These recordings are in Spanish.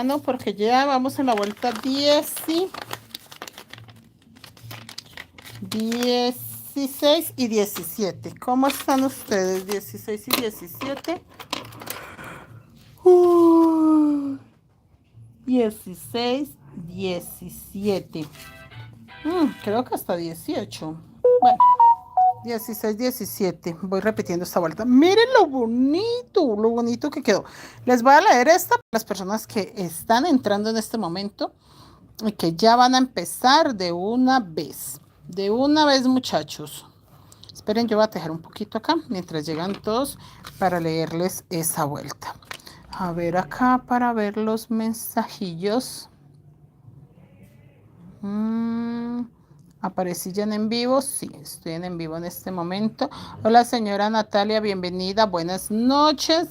mano porque ya vamos en la vuelta 16 y 17. ¿Cómo están ustedes? 16 y 17. 16, 17. Creo que hasta 18. Bueno, 16, 17. Voy repitiendo esta vuelta. Miren lo bonito que quedó. Les voy a leer esta para las personas que están entrando en este momento y que ya van a empezar de una vez. De una vez, muchachos. Esperen, yo voy a tejer un poquito acá mientras llegan todos para leerles esa vuelta. A ver acá para ver los mensajillos. ¿Aparecí ya en vivo? Sí, estoy en vivo en este momento. Hola, señora Natalia, bienvenida. Buenas noches.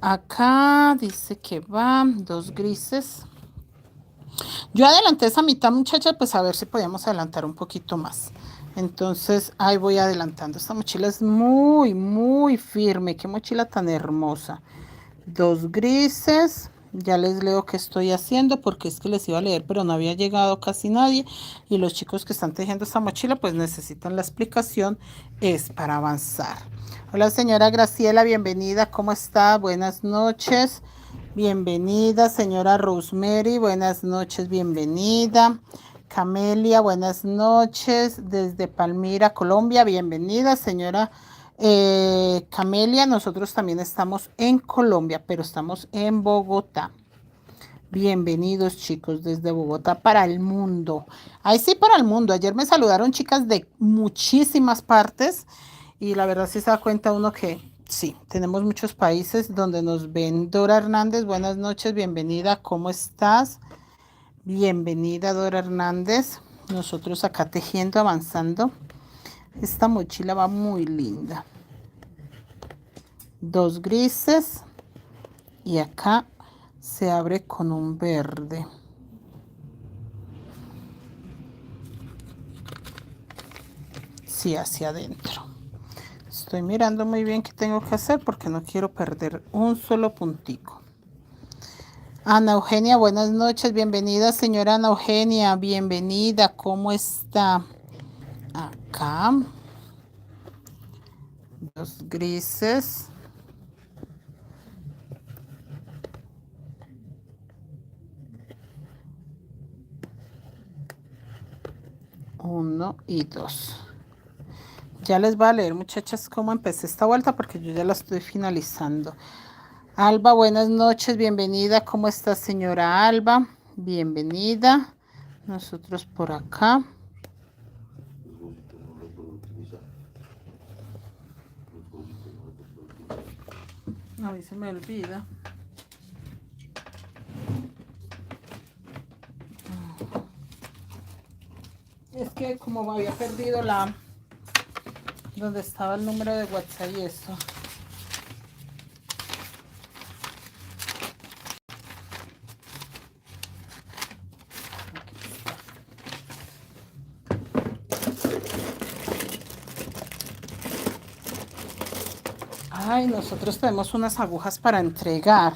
Acá dice que van 2 grises. Yo adelanté esa mitad, muchacha, pues a ver si podíamos adelantar un poquito más. Entonces, ahí voy adelantando. Esta mochila es muy firme. Qué mochila tan hermosa. 2 grises. Ya les leo qué estoy haciendo porque es que les iba a leer, pero no había llegado casi nadie. Y los chicos que están tejiendo esta mochila, pues necesitan la explicación. Es para avanzar. Hola, señora Graciela, bienvenida. ¿Cómo está? Buenas noches. Bienvenida, señora Rosemary. Buenas noches, bienvenida. Camelia, buenas noches. Desde Palmira, Colombia. Bienvenida, señora Camelia. Nosotros también estamos en Colombia, pero estamos en Bogotá. Bienvenidos, chicos, desde Bogotá para el mundo. Ahí sí, para el mundo. Ayer me saludaron chicas de muchísimas partes y la verdad sí se da cuenta uno que sí, tenemos muchos países donde nos ven. Dora Hernández, buenas noches, bienvenida. ¿Cómo estás? Bienvenida, Dora Hernández. Nosotros acá tejiendo, avanzando. Esta mochila va muy linda. 2 grises y acá se abre con un verde. Sí, hacia adentro. Estoy mirando muy bien qué tengo que hacer porque no quiero perder un solo puntico. Ana Eugenia, buenas noches. Bienvenida, señora Ana Eugenia. Bienvenida. ¿Cómo está? Acá. 2 grises. 1 y 2. Ya les voy a leer, muchachas, cómo empecé esta vuelta porque yo ya la estoy finalizando. Alba, buenas noches, bienvenida. ¿Cómo está, señora Alba? Bienvenida. Nosotros por acá. A mí se me olvida. Es que como había perdido donde estaba el número de WhatsApp y eso. Ay, nosotros tenemos unas agujas para entregar.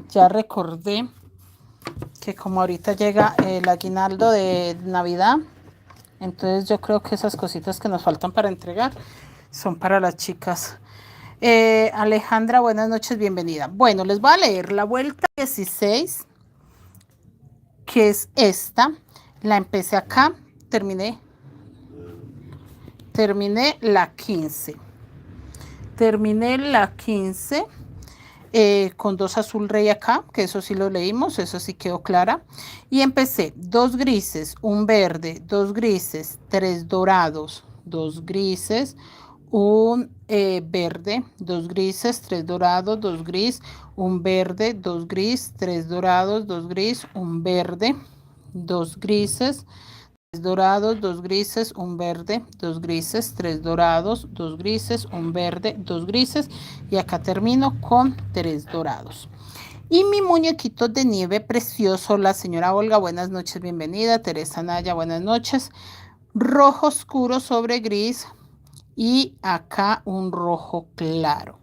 Ya recordé que como ahorita llega el aguinaldo de Navidad, entonces yo creo que esas cositas que nos faltan para entregar son para las chicas. Alejandra, buenas noches, bienvenida. Bueno, les voy a leer la vuelta 16, que es esta. La empecé acá, terminé la 15. Terminé la 15 con 2 azul rey acá, que eso sí lo leímos, eso sí quedó clara. Y empecé 2 grises, un verde, 2 grises, 3 dorados, 2 grises, un verde, 2 grises, 3 dorados, 2 gris, un verde, 2 gris, 3 dorados, 2 gris, un verde, 2 grises, 3 dorados, 2 grises, un verde, 2 grises, 3 dorados, 2 grises, un verde, 2 grises y acá termino con 3 dorados. Y mi muñequito de nieve precioso, la señora Olga, buenas noches, bienvenida. Teresa Naya, buenas noches. Rojo oscuro sobre gris y acá un rojo claro.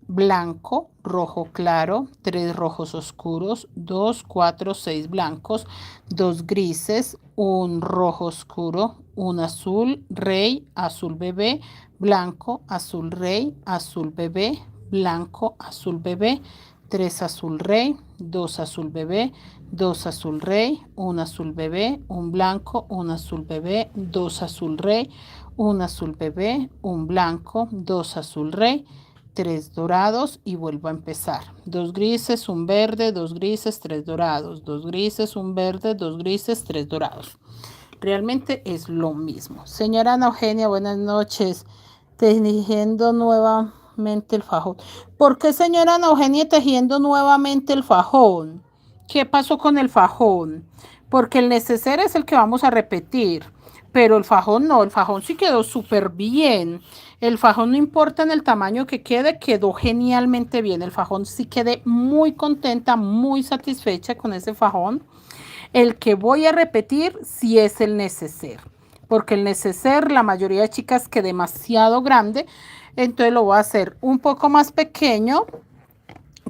blanco, rojo claro, 3 rojos oscuros, 2, 4, 6 blancos, 2 grises, un rojo oscuro, un azul, rey, azul bebé, blanco, azul rey, azul bebé, blanco, azul bebé, 3 azul rey, 2 azul bebé, 2 azul rey, un azul bebé, un blanco, un azul bebé, 2 azul rey, un azul bebé, un blanco, 2 azul rey, 3 dorados y vuelvo a empezar. 2 grises, un verde, 2 grises, 3 dorados, 2 grises, un verde, 2 grises, 3 dorados. Realmente es lo mismo. Señora Ana Eugenia, buenas noches. Tejiendo nuevamente el fajón. ¿Por qué, señora Ana Eugenia, tejiendo nuevamente el fajón? ¿Qué pasó con el fajón? Porque el neceser es el que vamos a repetir, pero el fajón no, el fajón sí quedó súper bien. El fajón no importa en el tamaño que quede, quedó genialmente bien. El fajón sí quedé muy contenta, muy satisfecha con ese fajón. El que voy a repetir sí es el neceser, porque el neceser la mayoría de chicas que demasiado grande, entonces lo voy a hacer un poco más pequeño,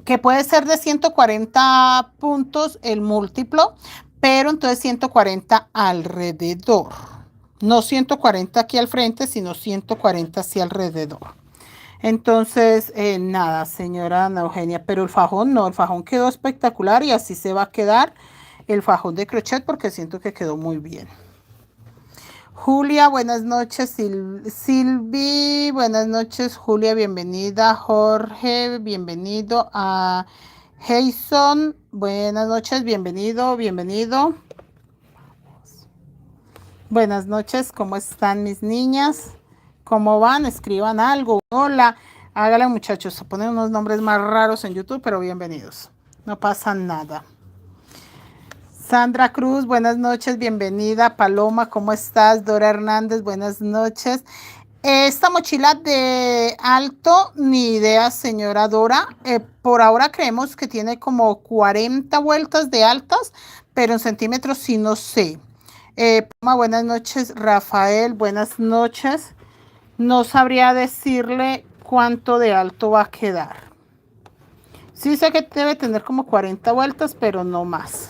que puede ser de 140 puntos el múltiplo, pero entonces 140 alrededor. No 140 aquí al frente, sino 140 hacia alrededor. Entonces, nada, señora Ana Eugenia, pero el fajón no, el fajón quedó espectacular y así se va a quedar el fajón de crochet porque siento que quedó muy bien. Julia, buenas noches. Silvi, buenas noches. Julia, bienvenida. Jorge, bienvenido. A Jason, buenas noches. Bienvenido, bienvenido. Buenas noches. ¿Cómo están mis niñas? ¿Cómo van? Escriban algo. Hola. Hágale, muchachos. Se ponen unos nombres más raros en YouTube, pero bienvenidos. No pasa nada. Sandra Cruz, buenas noches, bienvenida. Paloma, ¿cómo estás? Dora Hernández, buenas noches. Esta mochila de alto, ni idea, señora Dora. Por ahora creemos que tiene como 40 vueltas de altas, pero en centímetros sí no sé. Paloma, buenas noches. Rafael, buenas noches. No sabría decirle cuánto de alto va a quedar. Sí sé que debe tener como 40 vueltas, pero no más.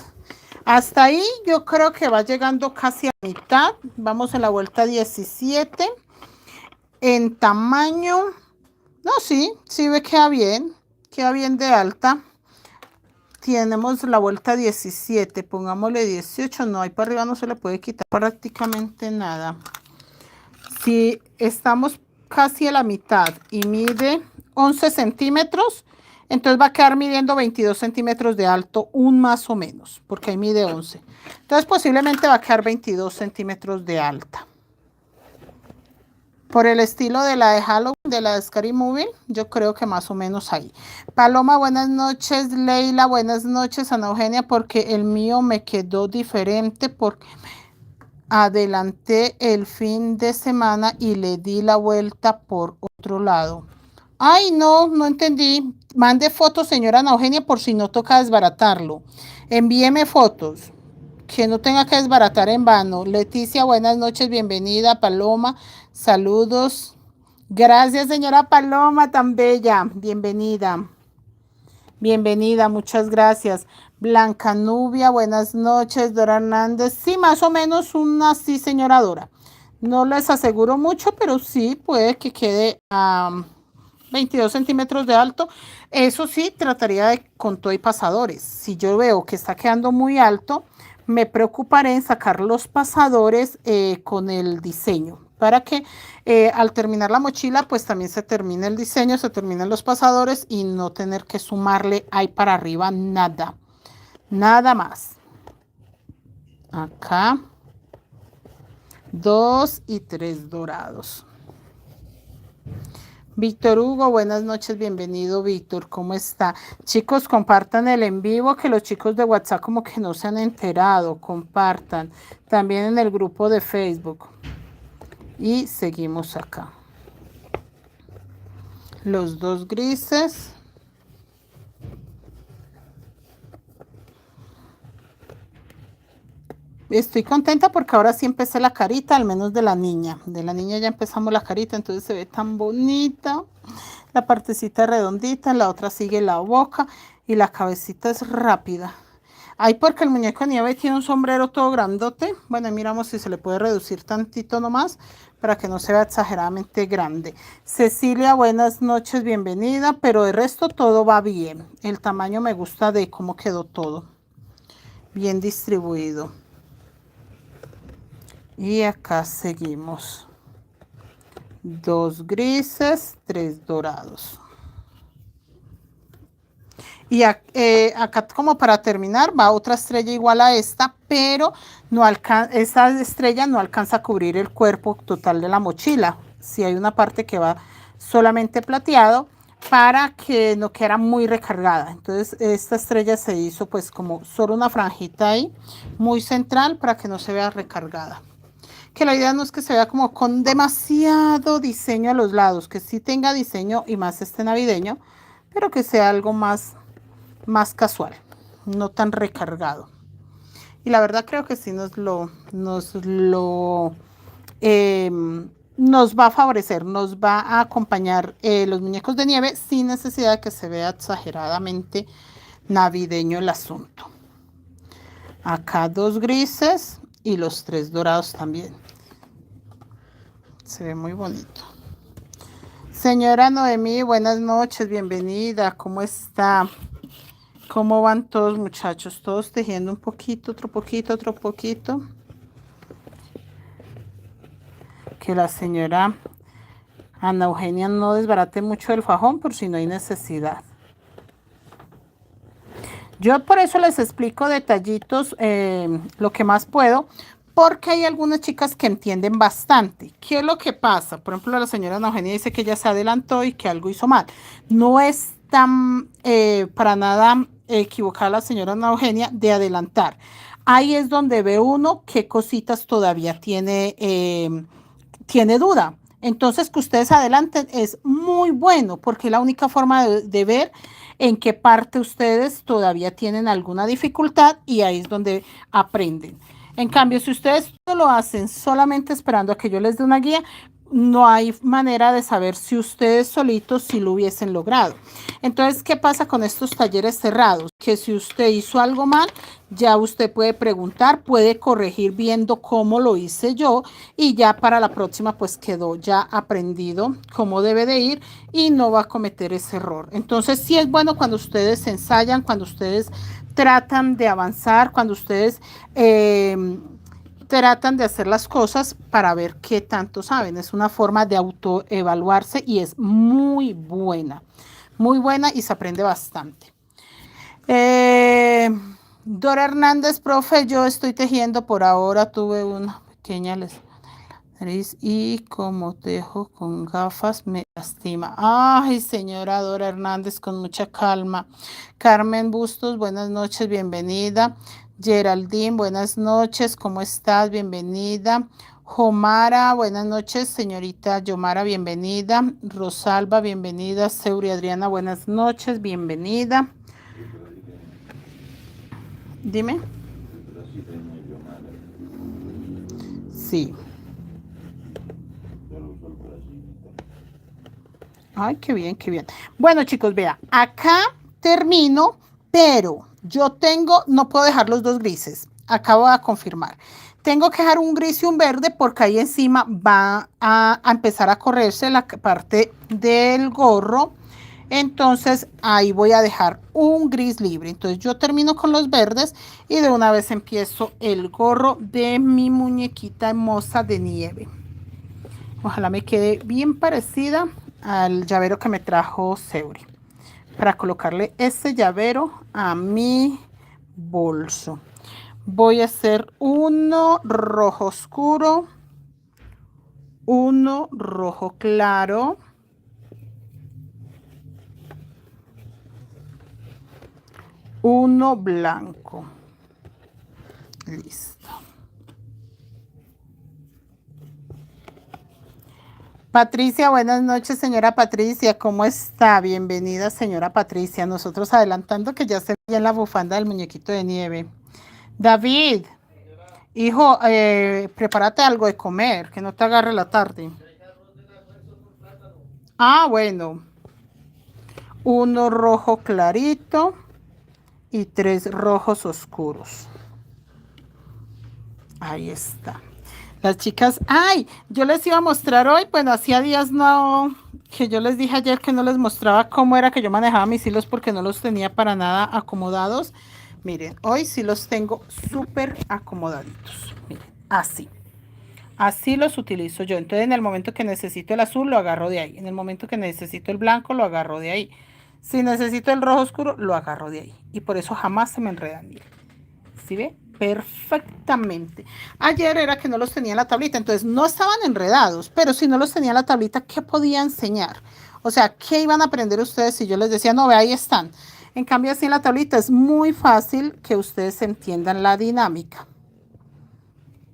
Hasta ahí yo creo que va llegando casi a mitad. Vamos a la vuelta 17. En tamaño, no, sí ve queda bien de alta. Tenemos la vuelta 17, pongámosle 18, no, ahí para arriba no se le puede quitar prácticamente nada. Si estamos casi a la mitad y mide 11 centímetros, entonces va a quedar midiendo 22 centímetros de alto, un más o menos, porque ahí mide 11. Entonces posiblemente va a quedar 22 centímetros de alta. Por el estilo de la de Halloween, de la de Scary Movie, yo creo que más o menos ahí. Paloma, buenas noches. Leila, buenas noches. Ana Eugenia, porque el mío me quedó diferente porque adelanté el fin de semana y le di la vuelta por otro lado. Ay, no entendí. Mande fotos, señora Ana Eugenia, por si no toca desbaratarlo. Envíeme fotos, que no tenga que desbaratar en vano. Leticia, buenas noches, bienvenida. Paloma, saludos. Gracias, señora Paloma, tan bella. Bienvenida. Bienvenida, muchas gracias. Blanca Nubia, buenas noches. Dora Hernández, sí, más o menos una sí, señora Dora. No les aseguro mucho, pero sí puede que quede a 22 centímetros de alto. Eso sí, trataría de con todo y pasadores. Si yo veo que está quedando muy alto, me preocuparé en sacar los pasadores con el diseño. Para que al terminar la mochila, pues también se termine el diseño, se terminen los pasadores y no tener que sumarle ahí para arriba nada. Nada más. Acá. 2 y 3 dorados. Víctor Hugo, buenas noches, bienvenido Víctor, ¿cómo está? Chicos, compartan el en vivo, que los chicos de WhatsApp como que no se han enterado, compartan. También en el grupo de Facebook. Y seguimos acá. Los dos grises. Estoy contenta porque ahora sí empecé la carita, al menos de la niña. De la niña ya empezamos la carita, entonces se ve tan bonita. la partecita redondita, la otra sigue la boca y la cabecita es rápida. Ahí porque el muñeco de nieve tiene un sombrero todo grandote. Bueno, miramos si se le puede reducir tantito nomás para que no se vea exageradamente grande. Cecilia, buenas noches, bienvenida, pero el resto todo va bien. El tamaño me gusta de cómo quedó todo. Bien distribuido. Y acá seguimos. 2 grises, 3 dorados. Y acá como para terminar va otra estrella igual a esta, pero no esa estrella no alcanza a cubrir el cuerpo total de la mochila. Si hay una parte que va solamente plateado para que no quede muy recargada. Entonces esta estrella se hizo pues como solo una franjita ahí, muy central para que no se vea recargada. Que la idea no es que se vea como con demasiado diseño a los lados, que sí tenga diseño y más este navideño, pero que sea algo más casual, no tan recargado. Y la verdad creo que sí nos va a favorecer, nos va a acompañar los muñecos de nieve sin necesidad de que se vea exageradamente navideño el asunto. Acá 2 grises y los 3 dorados también. Se ve muy bonito. Señora Noemí, buenas noches, bienvenida, ¿cómo está? ¿Cómo van todos, muchachos? Todos tejiendo un poquito, otro poquito, otro poquito. Que la señora Ana Eugenia no desbarate mucho el fajón por si no hay necesidad. Yo por eso les explico detallitos, lo que más puedo, porque hay algunas chicas que entienden bastante. ¿Qué es lo que pasa? Por ejemplo, la señora Ana Eugenia dice que ella se adelantó y que algo hizo mal. No es tan para nada equivocada la señora Ana Eugenia de adelantar. Ahí es donde ve uno qué cositas todavía tiene duda. Entonces, que ustedes adelanten es muy bueno porque es la única forma de ver en qué parte ustedes todavía tienen alguna dificultad y ahí es donde aprenden. En cambio, si ustedes lo hacen solamente esperando a que yo les dé una guía, no hay manera de saber si ustedes solitos si lo hubiesen logrado. Entonces, ¿qué pasa con estos talleres cerrados? Que si usted hizo algo mal, ya usted puede preguntar, puede corregir viendo cómo lo hice yo y ya para la próxima pues quedó ya aprendido cómo debe de ir y no va a cometer ese error. Entonces, sí es bueno cuando ustedes ensayan, cuando ustedes tratan de avanzar, cuando ustedes tratan de hacer las cosas para ver qué tanto saben. Es una forma de autoevaluarse y es muy buena y se aprende bastante. Dora Hernández, profe, yo estoy tejiendo por ahora, tuve una pequeña lesión y como tejo con gafas me lastima. Ay, señora Dora Hernández, con mucha calma. Carmen Bustos, buenas noches, bienvenida. Geraldine, buenas noches, ¿cómo estás? Bienvenida. Jomara, buenas noches, señorita Yomara, bienvenida. Rosalba, bienvenida. Seuri Adriana, buenas noches, bienvenida. Dime. Sí. Ay, qué bien, qué bien. Bueno, chicos, vea, acá termino, pero yo no puedo dejar los 2 grises. Acabo de confirmar. Tengo que dejar un gris y un verde porque ahí encima va a empezar a correrse la parte del gorro. Entonces, ahí voy a dejar un gris libre. Entonces, yo termino con los verdes y de una vez empiezo el gorro de mi muñequita hermosa de nieve. Ojalá me quede bien parecida al llavero que me trajo Seuri para colocarle este llavero a mi bolso. Voy a hacer uno rojo oscuro, uno rojo claro, uno blanco. Listo. Patricia, buenas noches, señora Patricia, ¿cómo está? Bienvenida, señora Patricia. Nosotros adelantando que ya se ve en la bufanda del muñequito de nieve. David, hijo, prepárate algo de comer, que no te agarre la tarde. Ah, bueno. uno rojo clarito y 3 rojos oscuros. Ahí está. Las chicas, ay, yo les iba a mostrar hoy, bueno, hacía días no, que yo les dije ayer que no les mostraba cómo era que yo manejaba mis hilos porque no los tenía para nada acomodados. Miren, hoy sí los tengo súper acomodaditos. Miren, así. Así los utilizo yo. Entonces, en el momento que necesito el azul, lo agarro de ahí. En el momento que necesito el blanco, lo agarro de ahí. Si necesito el rojo oscuro, lo agarro de ahí. Y por eso jamás se me enredan. Miren. ¿Sí ve? Perfectamente. Ayer era que no los tenía en la tablita, entonces no estaban enredados, pero si no los tenía en la tablita, ¿qué podía enseñar? O sea, ¿qué iban a aprender ustedes si yo les decía, no, ve, ahí están? En cambio, así en la tablita es muy fácil que ustedes entiendan la dinámica.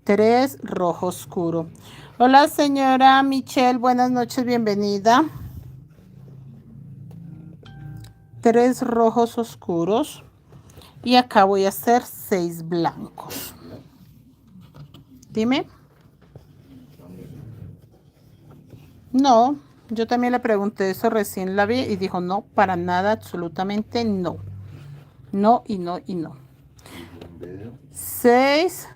3 rojo oscuro. Hola, señora Michelle, buenas noches, bienvenida. 3 rojos oscuros. Y acá voy a hacer 6 blancos. Dime. No, yo también le pregunté eso, recién la vi y dijo no, para nada, absolutamente no. No y no y no. 6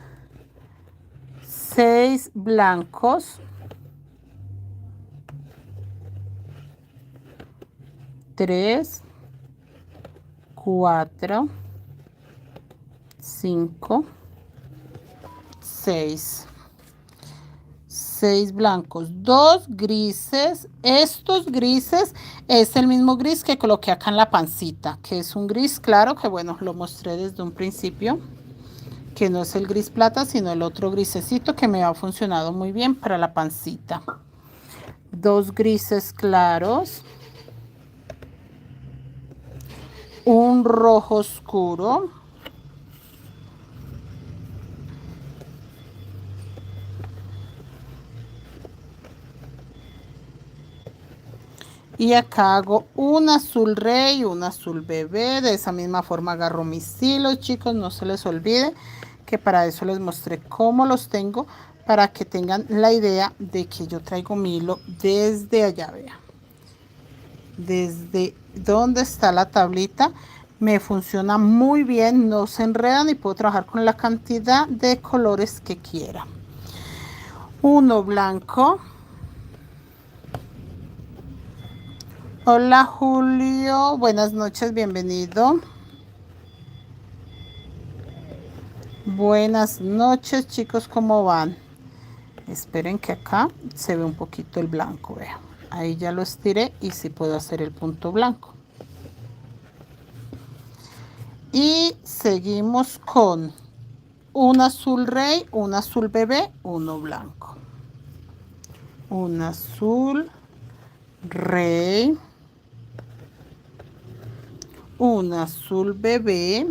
blancos. 3, 4, 5, 6. 6 blancos, 2 grises. Estos grises es el mismo gris que coloqué acá en la pancita, que es un gris claro, que bueno, lo mostré desde un principio, que no es el gris plata, sino el otro grisecito que me ha funcionado muy bien para la pancita. 2 grises claros, un rojo oscuro, y acá hago un azul rey y un azul bebé. De esa misma forma agarro mis hilos, chicos, no se les olvide que para eso les mostré cómo los tengo, para que tengan la idea de que yo traigo mi hilo desde allá, vean, desde donde está la tablita. Me funciona muy bien, no se enredan y puedo trabajar con la cantidad de colores que quiera. Uno blanco. Hola Julio, buenas noches, bienvenido. Buenas noches chicos, ¿cómo van? Esperen que acá se ve un poquito el blanco, vean. Ahí ya lo estiré y sí puedo hacer el punto blanco. Y seguimos con un azul rey, un azul bebé, uno blanco. Un azul rey, un azul bebé.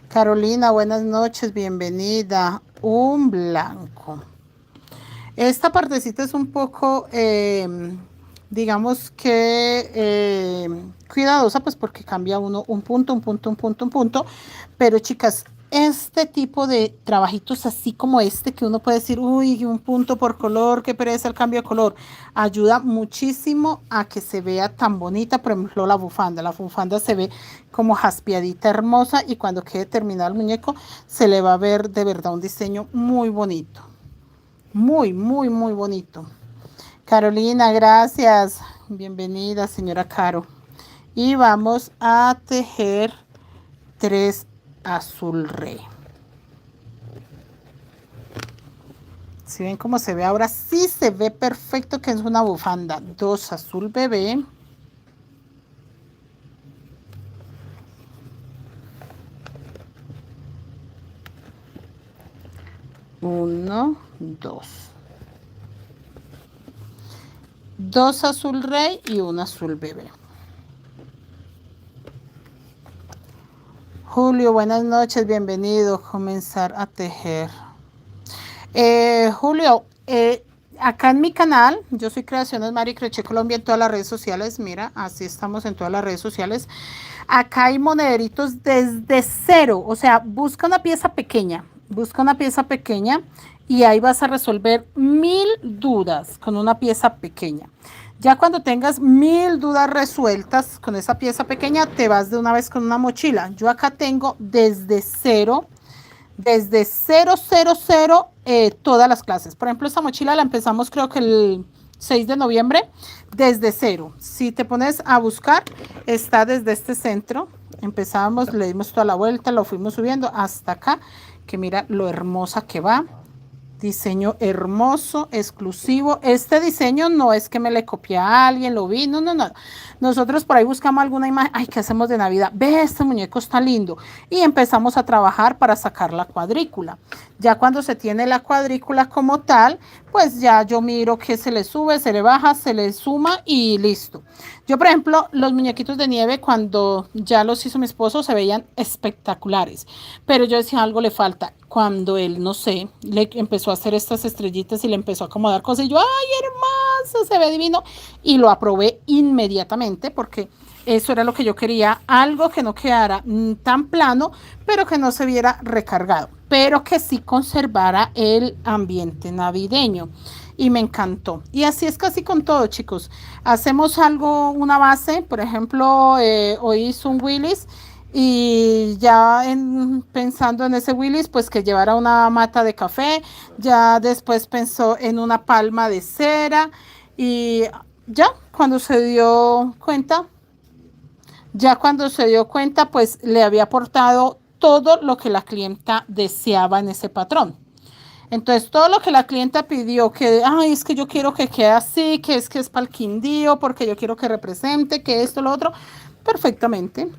Carolina, buenas noches, bienvenida. Un blanco. Esta partecita es un poco, digamos que cuidadosa, pues porque cambia uno un punto, un punto, un punto, un punto. Pero chicas, este tipo de trabajitos así como este, que uno puede decir, uy, un punto por color, qué pereza el cambio de color, ayuda muchísimo a que se vea tan bonita. Por ejemplo, la bufanda se ve como jaspeadita, hermosa, y cuando quede terminado el muñeco, se le va a ver de verdad un diseño muy bonito. Muy, muy, muy bonito. Carolina, gracias. Bienvenida, señora Caro. Y vamos a tejer 3 azul rey. Si ven cómo se ve ahora, sí se ve perfecto que es una bufanda. 2 azul bebé. Uno, 2. 2 azul rey y un azul bebé. Julio, buenas noches, bienvenido. Comenzar a tejer. Julio, acá en mi canal, yo soy Creaciones Mari Crochet Colombia en todas las redes sociales. Mira, así estamos en todas las redes sociales. Acá hay monederitos desde cero, o sea, busca una pieza pequeña, y ahí vas a resolver 1000 dudas con una pieza pequeña. Ya cuando tengas 1000 dudas resueltas con esa pieza pequeña, te vas de una vez con una mochila. Yo acá tengo desde cero, todas las clases. Por ejemplo, esta mochila la empezamos creo que el 6 de noviembre, desde cero. Si te pones a buscar, está desde este centro. Empezamos, le dimos toda la vuelta, lo fuimos subiendo hasta acá, que mira lo hermosa que va. Diseño hermoso, exclusivo. Este diseño no es que me le copié a alguien, lo vi, no, no, no. Nosotros por ahí buscamos alguna imagen, ay, ¿qué hacemos de Navidad? Ve, este muñeco está lindo. Y empezamos a trabajar para sacar la cuadrícula. Ya cuando se tiene la cuadrícula como tal, pues ya yo miro que se le sube, se le baja, se le suma y listo. Yo, por ejemplo, los muñequitos de nieve, cuando ya los hizo mi esposo, se veían espectaculares. Pero yo decía, algo le falta. Cuando él, no sé, le empezó a hacer estas estrellitas y le empezó a acomodar cosas, y yo, ¡ay, hermoso! Se ve divino. Y lo aprobé inmediatamente porque eso era lo que yo quería. Algo que no quedara tan plano, pero que no se viera recargado, pero que sí conservara el ambiente navideño. Y me encantó. Y así es casi con todo, chicos. Hacemos algo, una base, por ejemplo, hoy hice un Willis y ya pensando en ese Willis, pues que llevara una mata de café, ya después pensó en una palma de cera y ya cuando se dio cuenta, pues le había aportado todo lo que la clienta deseaba en ese patrón. Entonces, todo lo que la clienta pidió, que, ay, es que yo quiero que quede así, que es para el quindío, porque yo quiero que represente, que esto, lo otro, perfectamente.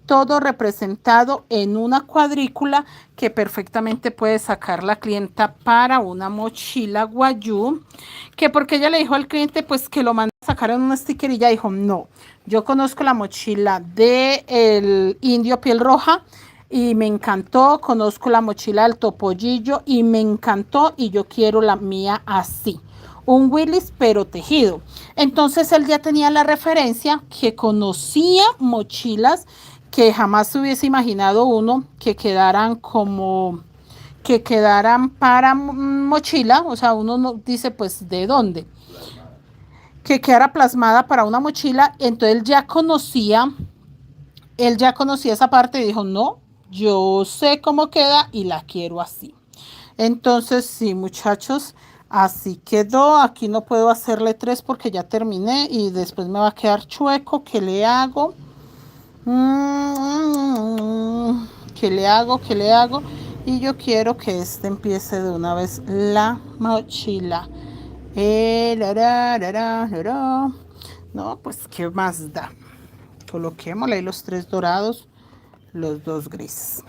Todo representado en una cuadrícula que perfectamente puede sacar la clienta para una mochila guayú, que porque ella le dijo al cliente, pues que lo manda a sacar en un sticker y ella dijo, no, yo conozco la mochila de el indio piel roja, y me encantó, conozco la mochila del topollillo y me encantó y yo quiero la mía así, un Willis pero tejido. Entonces él ya tenía la referencia, que conocía mochilas que jamás se hubiese imaginado uno que quedaran como, que quedaran para mochila, o sea, uno no dice pues de dónde, que quedara plasmada para una mochila. Entonces él ya conocía esa parte y dijo, no, yo sé cómo queda y la quiero así. Entonces, sí, muchachos, así quedó. Aquí no puedo hacerle 3 porque ya terminé y después me va a quedar chueco. ¿Qué le hago? ¿Qué le hago? ¿Qué le hago? Y yo quiero que este empiece de una vez la mochila. No, pues, ¿qué más da? Coloquémosle ahí los 3 dorados, los 2 grises.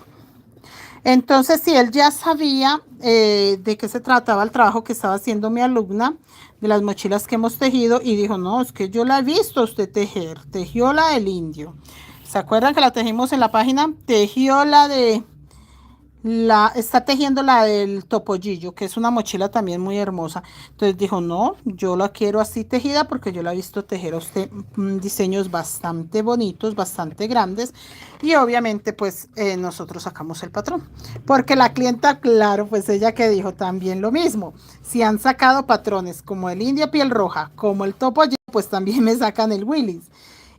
Entonces, si él ya sabía de qué se trataba el trabajo que estaba haciendo mi alumna, de las mochilas que hemos tejido, y dijo, no, es que yo la he visto usted tejer, tejió la del indio. ¿Se acuerdan que la tejimos en la página? Tejió la de... está tejiendo la del topollillo, que es una mochila también muy hermosa. Entonces dijo, no, yo la quiero así tejida porque yo la he visto tejer a usted diseños bastante bonitos, bastante grandes. Y obviamente pues nosotros sacamos el patrón. Porque la clienta, claro, pues ella que dijo también lo mismo. Si han sacado patrones como el india piel roja, como el topollillo, pues también me sacan el Willis.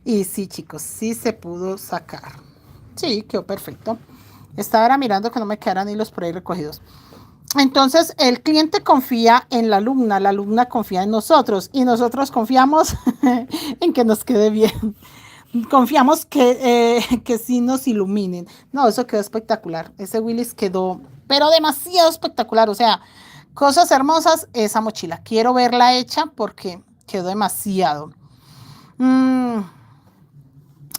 Y sí, chicos, sí se pudo sacar. Sí, quedó perfecto. Estaba ahora mirando que no me quedaran hilos por ahí recogidos. Entonces, el cliente confía en la alumna confía en nosotros y nosotros confiamos en que nos quede bien. Confiamos que sí nos iluminen. No, eso quedó espectacular. Ese Willis quedó, pero demasiado espectacular. O sea, cosas hermosas, esa mochila. Quiero verla hecha porque quedó demasiado.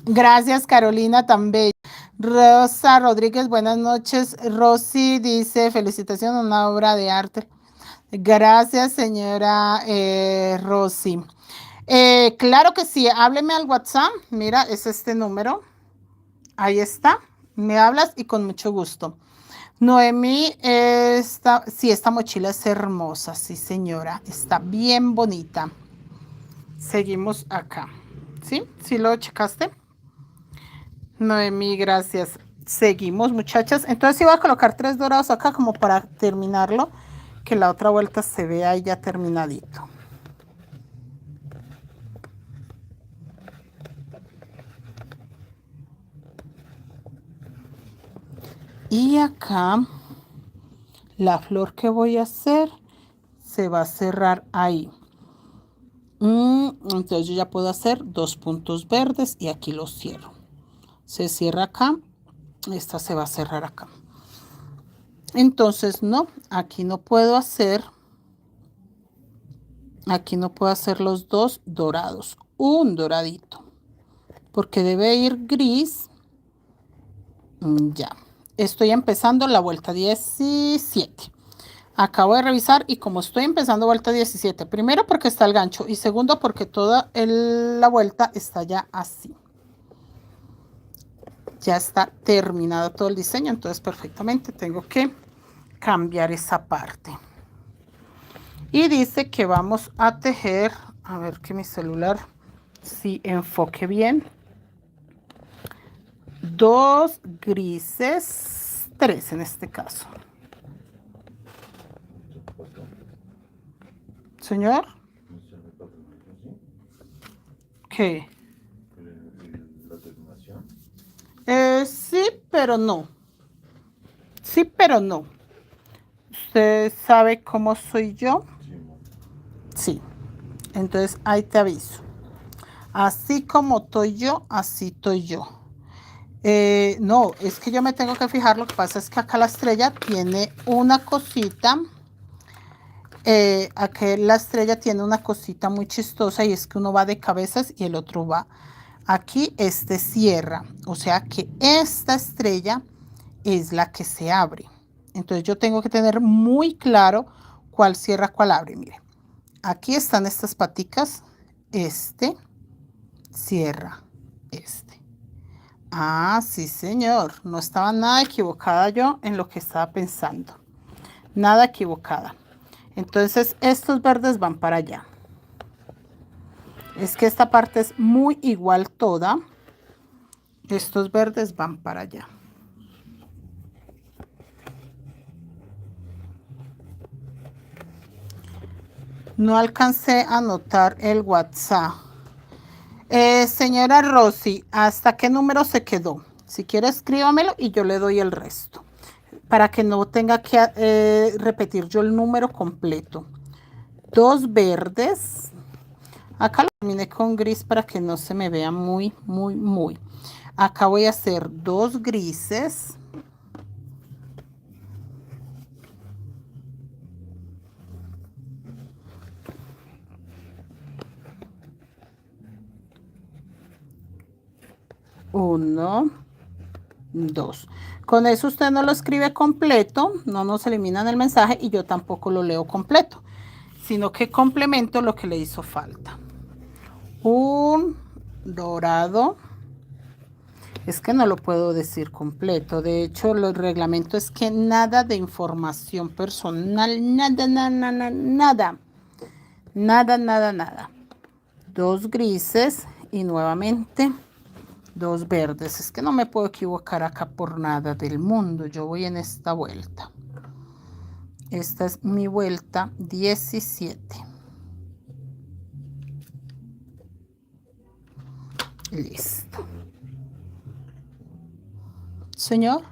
Gracias, Carolina, también. Rosa Rodríguez, buenas noches. Rosy dice, felicitaciones, una obra de arte. Gracias, señora Rosy. Claro que sí, hábleme al WhatsApp. Mira, es este número. Ahí está. Me hablas y con mucho gusto. Noemí, sí, esta mochila es hermosa, sí, señora. Está bien bonita. Seguimos acá. ¿Sí? ¿Sí lo checaste? Noemí, gracias. Seguimos, muchachas. Entonces sí voy a colocar 3 dorados acá como para terminarlo, que la otra vuelta se vea ya terminadito. Y acá la flor que voy a hacer se va a cerrar ahí. Entonces yo ya puedo hacer 2 puntos verdes y aquí los cierro. Se cierra acá, esta se va a cerrar acá. Entonces no, aquí no puedo hacer los 2 dorados, un doradito, porque debe ir gris. Ya, estoy empezando la vuelta 17. Acabo de revisar y como estoy empezando vuelta 17, primero porque está el gancho y segundo porque toda la vuelta está ya así. Ya está terminado todo el diseño, entonces perfectamente tengo que cambiar esa parte. Y dice que vamos a tejer, a ver que mi celular sí enfoque bien. 2 grises, 3 en este caso. Señor. ¿Qué? Sí, pero no. Sí, pero no. ¿Usted sabe cómo soy yo? Sí. Entonces ahí te aviso. Así como estoy yo, así estoy yo. No, es que yo me tengo que fijar. Lo que pasa es que acá la estrella tiene una cosita. Aquí la estrella tiene una cosita muy chistosa y es que uno va de cabezas y el otro va. Aquí este cierra. O sea que esta estrella es la que se abre. Entonces yo tengo que tener muy claro cuál cierra, cuál abre. Mire, aquí están estas paticas. Este cierra este. Ah, sí, señor. No estaba nada equivocada yo en lo que estaba pensando. Nada equivocada. Entonces estos verdes van para allá. Es que esta parte es muy igual toda. Estos verdes van para allá. No alcancé a anotar el WhatsApp. Señora Rosy, ¿hasta qué número se quedó? Si quiere escríbamelo y yo le doy el resto. Para que no tenga que repetir yo el número completo. 2 verdes. Acá lo terminé con gris para que no se me vea muy. Acá voy a hacer 2 grises. Uno, 2. Con eso usted no lo escribe completo, no nos eliminan el mensaje y yo tampoco lo leo completo, sino que complemento lo que le hizo falta. Un dorado. Es que no lo puedo decir completo. De hecho, el reglamento es que nada de información personal, nada. 2 grises y nuevamente 2 verdes. Es que no me puedo equivocar acá por nada del mundo. Yo voy en esta vuelta. Esta es mi vuelta 17. Listo. Señor.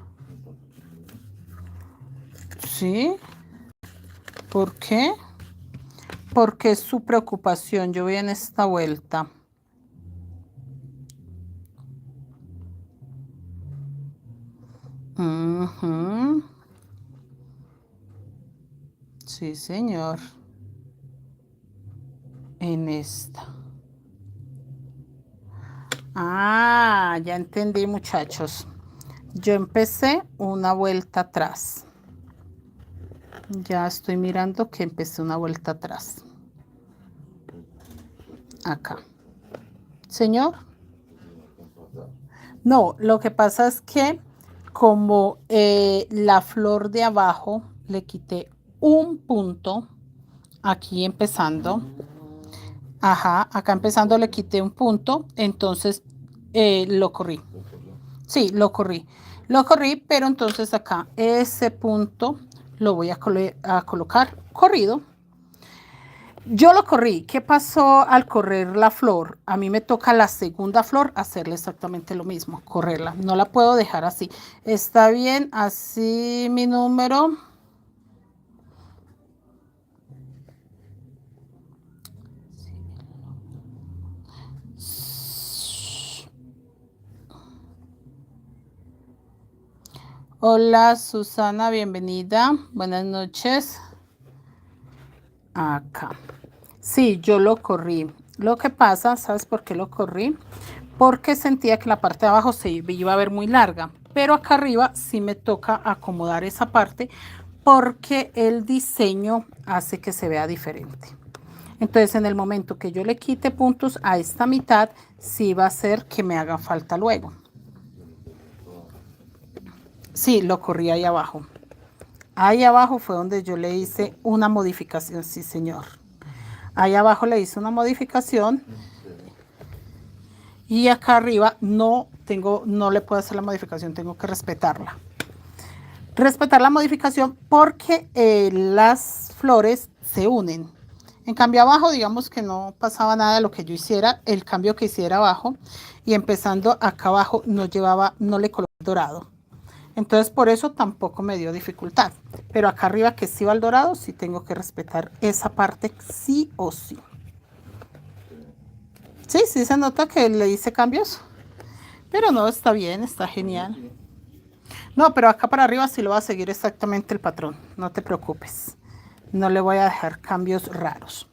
¿Sí? ¿Por qué? Porque es su preocupación. Yo voy en esta vuelta. Sí, señor. En esta. Ah, ya entendí, muchachos. Yo empecé una vuelta atrás. Ya estoy mirando que empecé una vuelta atrás. Acá. Señor. No, lo que pasa es que como la flor de abajo le quité un punto aquí empezando. Ajá, acá empezando le quité un punto, entonces lo corrí. Sí, lo corrí. Lo corrí, pero entonces acá ese punto lo voy a colocar corrido. Yo lo corrí. ¿Qué pasó al correr la flor? A mí me toca la segunda flor hacerle exactamente lo mismo, correrla. No la puedo dejar así. Está bien, así mi número. Hola Susana, bienvenida. Buenas noches. Acá. Sí, yo lo corrí. Lo que pasa, ¿sabes por qué lo corrí? Porque sentía que la parte de abajo se iba a ver muy larga, pero acá arriba sí me toca acomodar esa parte porque el diseño hace que se vea diferente. Entonces, en el momento que yo le quite puntos a esta mitad, sí va a ser que me haga falta luego. Sí, lo corrí ahí abajo. Ahí abajo fue donde yo le hice una modificación, sí señor. Ahí abajo le hice una modificación y acá arriba no le puedo hacer la modificación, tengo que respetarla. Respetar la modificación porque las flores se unen. En cambio abajo, digamos que no pasaba nada de lo que yo hiciera, el cambio que hiciera abajo y empezando acá abajo no le coloqué dorado. Entonces por eso tampoco me dio dificultad. Pero acá arriba que sí va el dorado, sí tengo que respetar esa parte sí o sí. Sí, sí se nota que le hice cambios. Pero no, está bien, está genial. No, pero acá para arriba sí lo va a seguir exactamente el patrón. No te preocupes. No le voy a dejar cambios raros.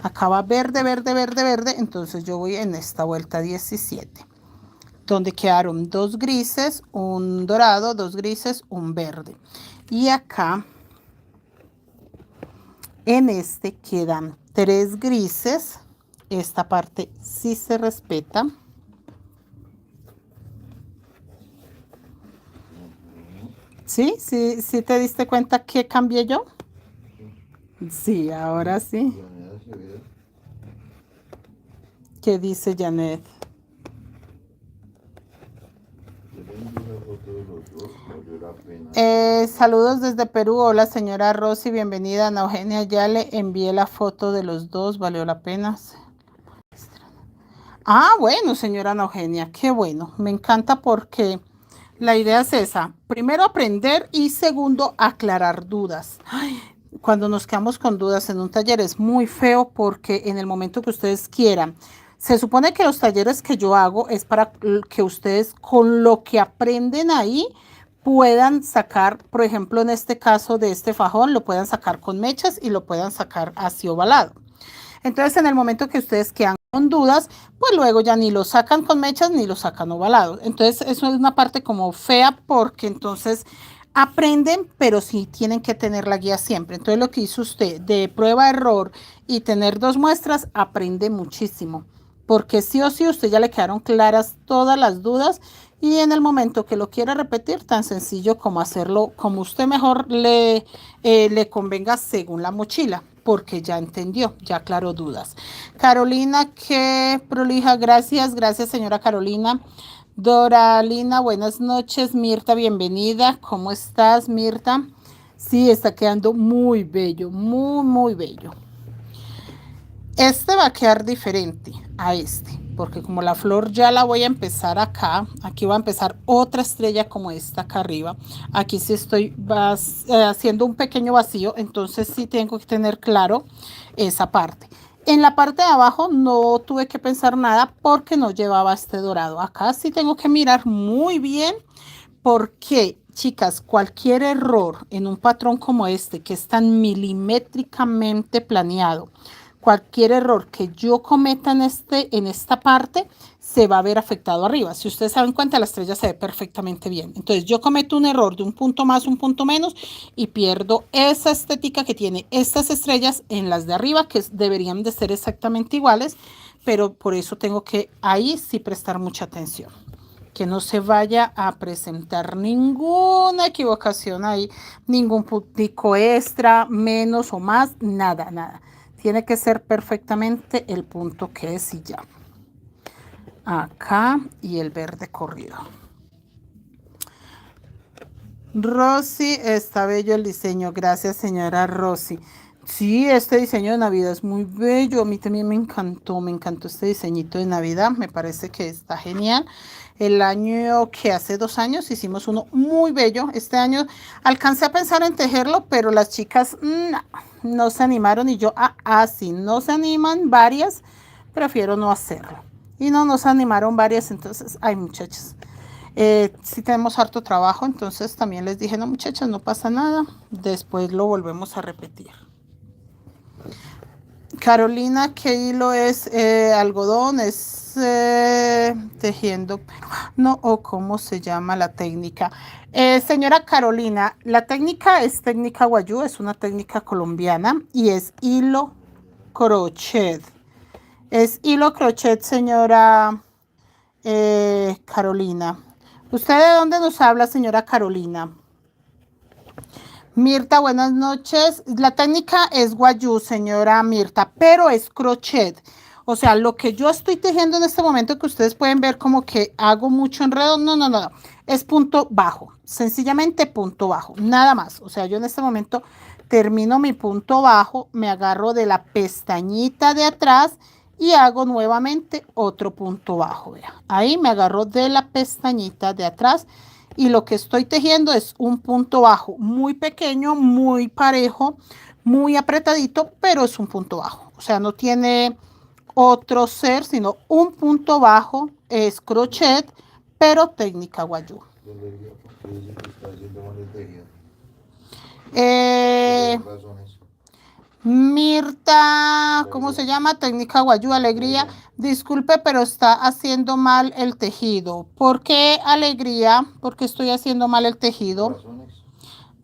Acá va verde, verde, verde, verde. Entonces yo voy en esta vuelta 17. Donde quedaron dos grises, un dorado, dos grises, un verde. Y acá, en este quedan tres grises. Esta parte sí se respeta. ¿Sí? ¿Sí, sí te diste cuenta que cambié yo? Sí, ahora sí. ¿Qué dice Janet? Saludos desde Perú. Hola, señora Rosy, bienvenida. Ana Eugenia, ya le envié la foto de los dos, valió la pena. Ah, bueno, señora Ana Eugenia, qué bueno. Me encanta porque la idea es esa. Primero, aprender y segundo, aclarar dudas. Ay, cuando nos quedamos con dudas en un taller es muy feo porque en el momento que ustedes quieran, se supone que los talleres que yo hago es para que ustedes con lo que aprenden ahí puedan sacar, por ejemplo, en este caso de este fajón, lo puedan sacar con mechas y lo puedan sacar así ovalado. Entonces, en el momento que ustedes quedan con dudas, pues luego ya ni lo sacan con mechas ni lo sacan ovalado. Entonces, eso es una parte como fea porque entonces aprenden, pero sí tienen que tener la guía siempre. Entonces, lo que hizo usted de prueba, error y tener dos muestras, aprende muchísimo. Porque sí o sí, usted ya le quedaron claras todas las dudas y en el momento que lo quiera repetir, tan sencillo como hacerlo como usted mejor le convenga según la mochila, porque ya entendió, ya aclaró dudas. Carolina, qué prolija, gracias, gracias señora Carolina. Doralina, buenas noches. Mirta, bienvenida. ¿Cómo estás, Mirta? Sí, está quedando muy bello, muy, muy bello. Este va a quedar diferente a este, porque como la flor ya la voy a empezar acá, aquí va a empezar otra estrella como esta acá arriba. Aquí sí estoy haciendo un pequeño vacío, entonces sí tengo que tener claro esa parte. En la parte de abajo no tuve que pensar nada porque no llevaba este dorado. Acá sí tengo que mirar muy bien porque, chicas, cualquier error en un patrón como este, que es tan milimétricamente planeado, cualquier error que yo cometa en esta parte, se va a ver afectado arriba. Si ustedes se dan cuenta, la estrella se ve perfectamente bien. Entonces, yo cometo un error de un punto más, un punto menos, y pierdo esa estética que tiene estas estrellas en las de arriba, que deberían de ser exactamente iguales, pero por eso tengo que ahí sí prestar mucha atención, que no se vaya a presentar ninguna equivocación ahí, ningún puntico extra, menos o más, nada, nada. Tiene que ser perfectamente el punto que es y ya. Acá y el verde corrido. Rosy, está bello el diseño. Gracias, señora Rosy. Sí, este diseño de Navidad es muy bello. A mí también me encantó este diseñito de Navidad. Me parece que está genial. El año que hace 2 años hicimos uno muy bello. Este año alcancé a pensar en tejerlo, pero las chicas no se animaron y yo, sí, no se animan varias, prefiero no hacerlo. Y no nos animaron varias, entonces, ay muchachas, sí tenemos harto trabajo, entonces también les dije, no muchachas, no pasa nada, después lo volvemos a repetir. Carolina, ¿qué hilo es? Algodón, es tejiendo, no, o cómo se llama la técnica. Señora Carolina, la técnica es técnica guayú, es una técnica colombiana y es hilo crochet. Es hilo crochet, señora Carolina. ¿Usted de dónde nos habla, señora Carolina? Mirta, buenas noches. La técnica es guayú, señora Mirta, pero es crochet. O sea, lo que yo estoy tejiendo en este momento, que ustedes pueden ver como que hago mucho enredo, no. Es punto bajo, sencillamente punto bajo, nada más. O sea, yo en este momento termino mi punto bajo, me agarro de la pestañita de atrás y hago nuevamente otro punto bajo. Vea. Ahí me agarro de la pestañita de atrás y lo que estoy tejiendo es un punto bajo muy pequeño, muy parejo, muy apretadito, pero es un punto bajo. O sea, no tiene otro ser, sino un punto bajo, es crochet, pero técnica guayú. Mirta, ¿cómo se llama? Técnica guayú, alegría. Disculpe, pero está haciendo mal el tejido. ¿Por qué alegría? Porque estoy haciendo mal el tejido.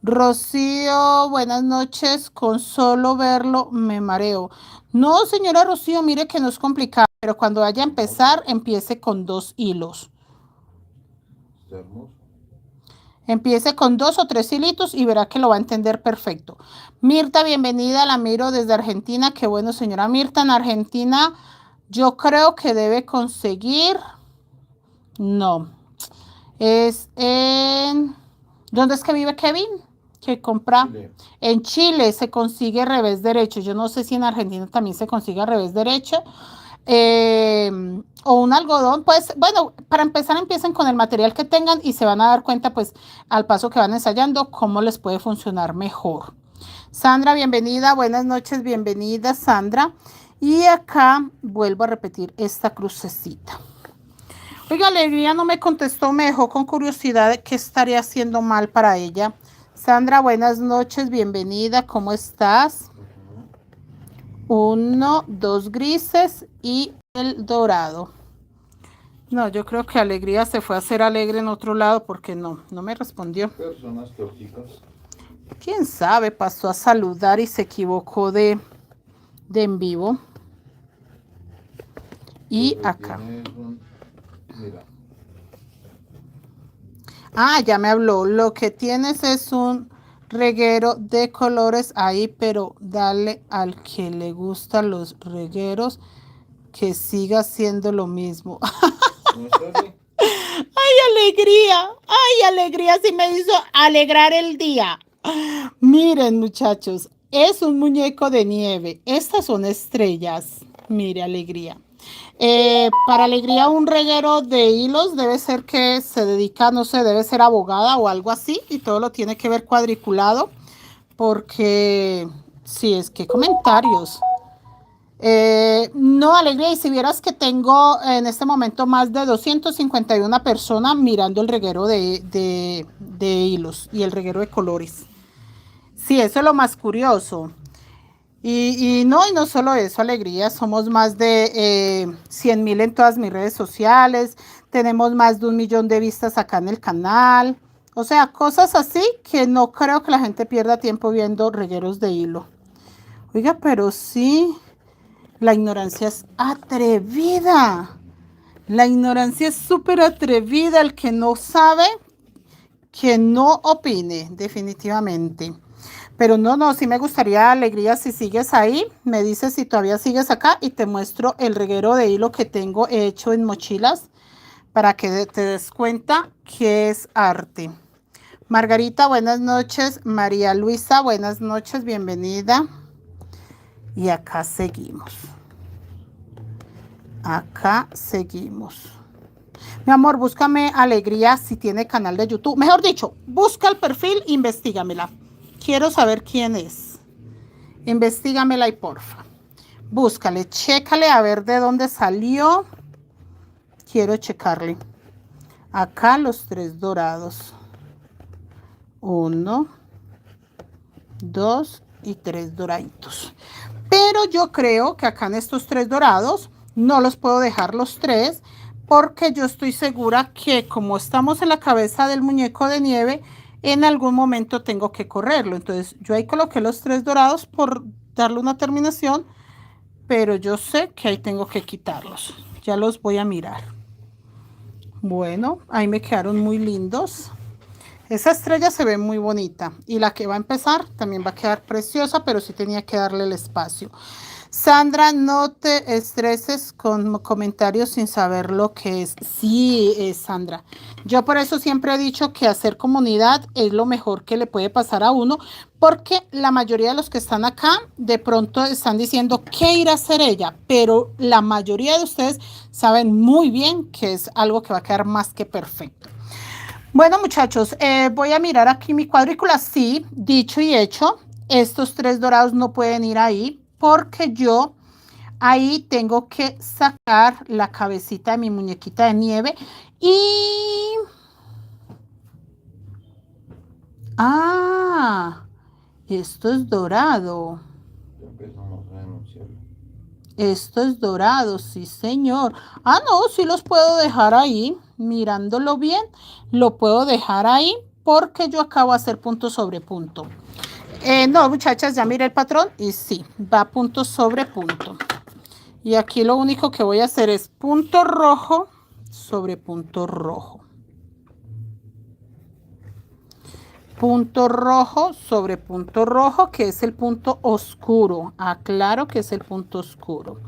Rocío, buenas noches. Con solo verlo me mareo. No, señora Rocío, mire que no es complicado, pero cuando vaya a empezar, empiece con 2 hilos. Empiece con 2 o 3 hilitos y verá que lo va a entender perfecto. Mirta, bienvenida, la miro desde Argentina. Qué bueno, señora Mirta. En Argentina, yo creo que debe conseguir. No. Es en. ¿Dónde es que vive Kevin? Que compra. Chile. En Chile se consigue revés derecho. Yo no sé si en Argentina también se consigue revés derecho. O un algodón, pues bueno, para empezar empiecen con el material que tengan y se van a dar cuenta pues al paso que van ensayando cómo les puede funcionar mejor. Sandra, bienvenida, buenas noches, bienvenida Sandra. Y acá vuelvo a repetir esta crucecita. Oiga, Alegría no me contestó, me dejó con curiosidad de qué estaría haciendo mal para ella. Sandra, buenas noches, bienvenida, ¿cómo estás? 1, 2 grises y el dorado. No, yo creo que Alegría se fue a hacer alegre en otro lado porque no me respondió. Personas tóxicas. ¿Quién sabe? Pasó a saludar y se equivocó de en vivo. Y acá. Mira. Ya me habló. Lo que tienes es un reguero de colores ahí, pero dale al que le gustan los regueros que siga haciendo lo mismo. Ay, alegría, sí me hizo alegrar el día. Miren, muchachos, es un muñeco de nieve. Estas son estrellas. Mire, alegría. Para alegría, un reguero de hilos debe ser que se dedica, no sé, debe ser abogada o algo así, y todo lo tiene que ver cuadriculado, porque sí, es que comentarios. No, Alegría, y si vieras que tengo en este momento más de 251 personas mirando el reguero de hilos y el reguero de colores. Sí, eso es lo más curioso. Y no solo eso, Alegría, somos más de 100.000 en todas mis redes sociales, tenemos más de 1.000.000 de vistas acá en el canal, o sea, cosas así que no creo que la gente pierda tiempo viendo regueros de hilo. Oiga, pero sí, la ignorancia es atrevida. La ignorancia es súper atrevida. El que no sabe, que no opine, definitivamente. Pero no, sí me gustaría, Alegría, si sigues ahí, me dices si todavía sigues acá y te muestro el reguero de hilo que tengo hecho en mochilas para que te des cuenta que es arte. Margarita, buenas noches. María Luisa, buenas noches, bienvenida. Y acá seguimos. Acá seguimos. Mi amor, búscame Alegría si tiene canal de YouTube. Mejor dicho, busca el perfil, investígamela. Quiero saber quién es. Investígamela y porfa. Búscale, chécale a ver de dónde salió. Quiero checarle. Acá los 3 dorados. 1, 2 y 3 doraditos. Pero yo creo que acá en estos 3 dorados no los puedo dejar los 3 porque yo estoy segura que como estamos en la cabeza del muñeco de nieve, en algún momento tengo que correrlo. Entonces yo ahí coloqué los 3 dorados por darle una terminación, pero yo sé que ahí tengo que quitarlos. Ya los voy a mirar. Bueno, ahí me quedaron muy lindos. Esa estrella se ve muy bonita y la que va a empezar también va a quedar preciosa, pero sí tenía que darle el espacio. Sandra, no te estreses con comentarios sin saber lo que es. Sí, Sandra. Yo por eso siempre he dicho que hacer comunidad es lo mejor que le puede pasar a uno, porque la mayoría de los que están acá de pronto están diciendo qué ir a hacer ella, pero la mayoría de ustedes saben muy bien que es algo que va a quedar más que perfecto. Bueno, muchachos, voy a mirar aquí mi cuadrícula. Sí, dicho y hecho, estos 3 dorados no pueden ir ahí porque yo ahí tengo que sacar la cabecita de mi muñequita de nieve y... Ah, esto es dorado. Esto es dorado, sí, señor. Ah, no, sí los puedo dejar ahí. Mirándolo bien, lo puedo dejar ahí porque yo acabo de hacer punto sobre punto. No, muchachas, ya miré el patrón y sí, va punto sobre punto. Y aquí lo único que voy a hacer es punto rojo sobre punto rojo. Punto rojo sobre punto rojo, que es el punto oscuro. Aclaro que es el punto oscuro.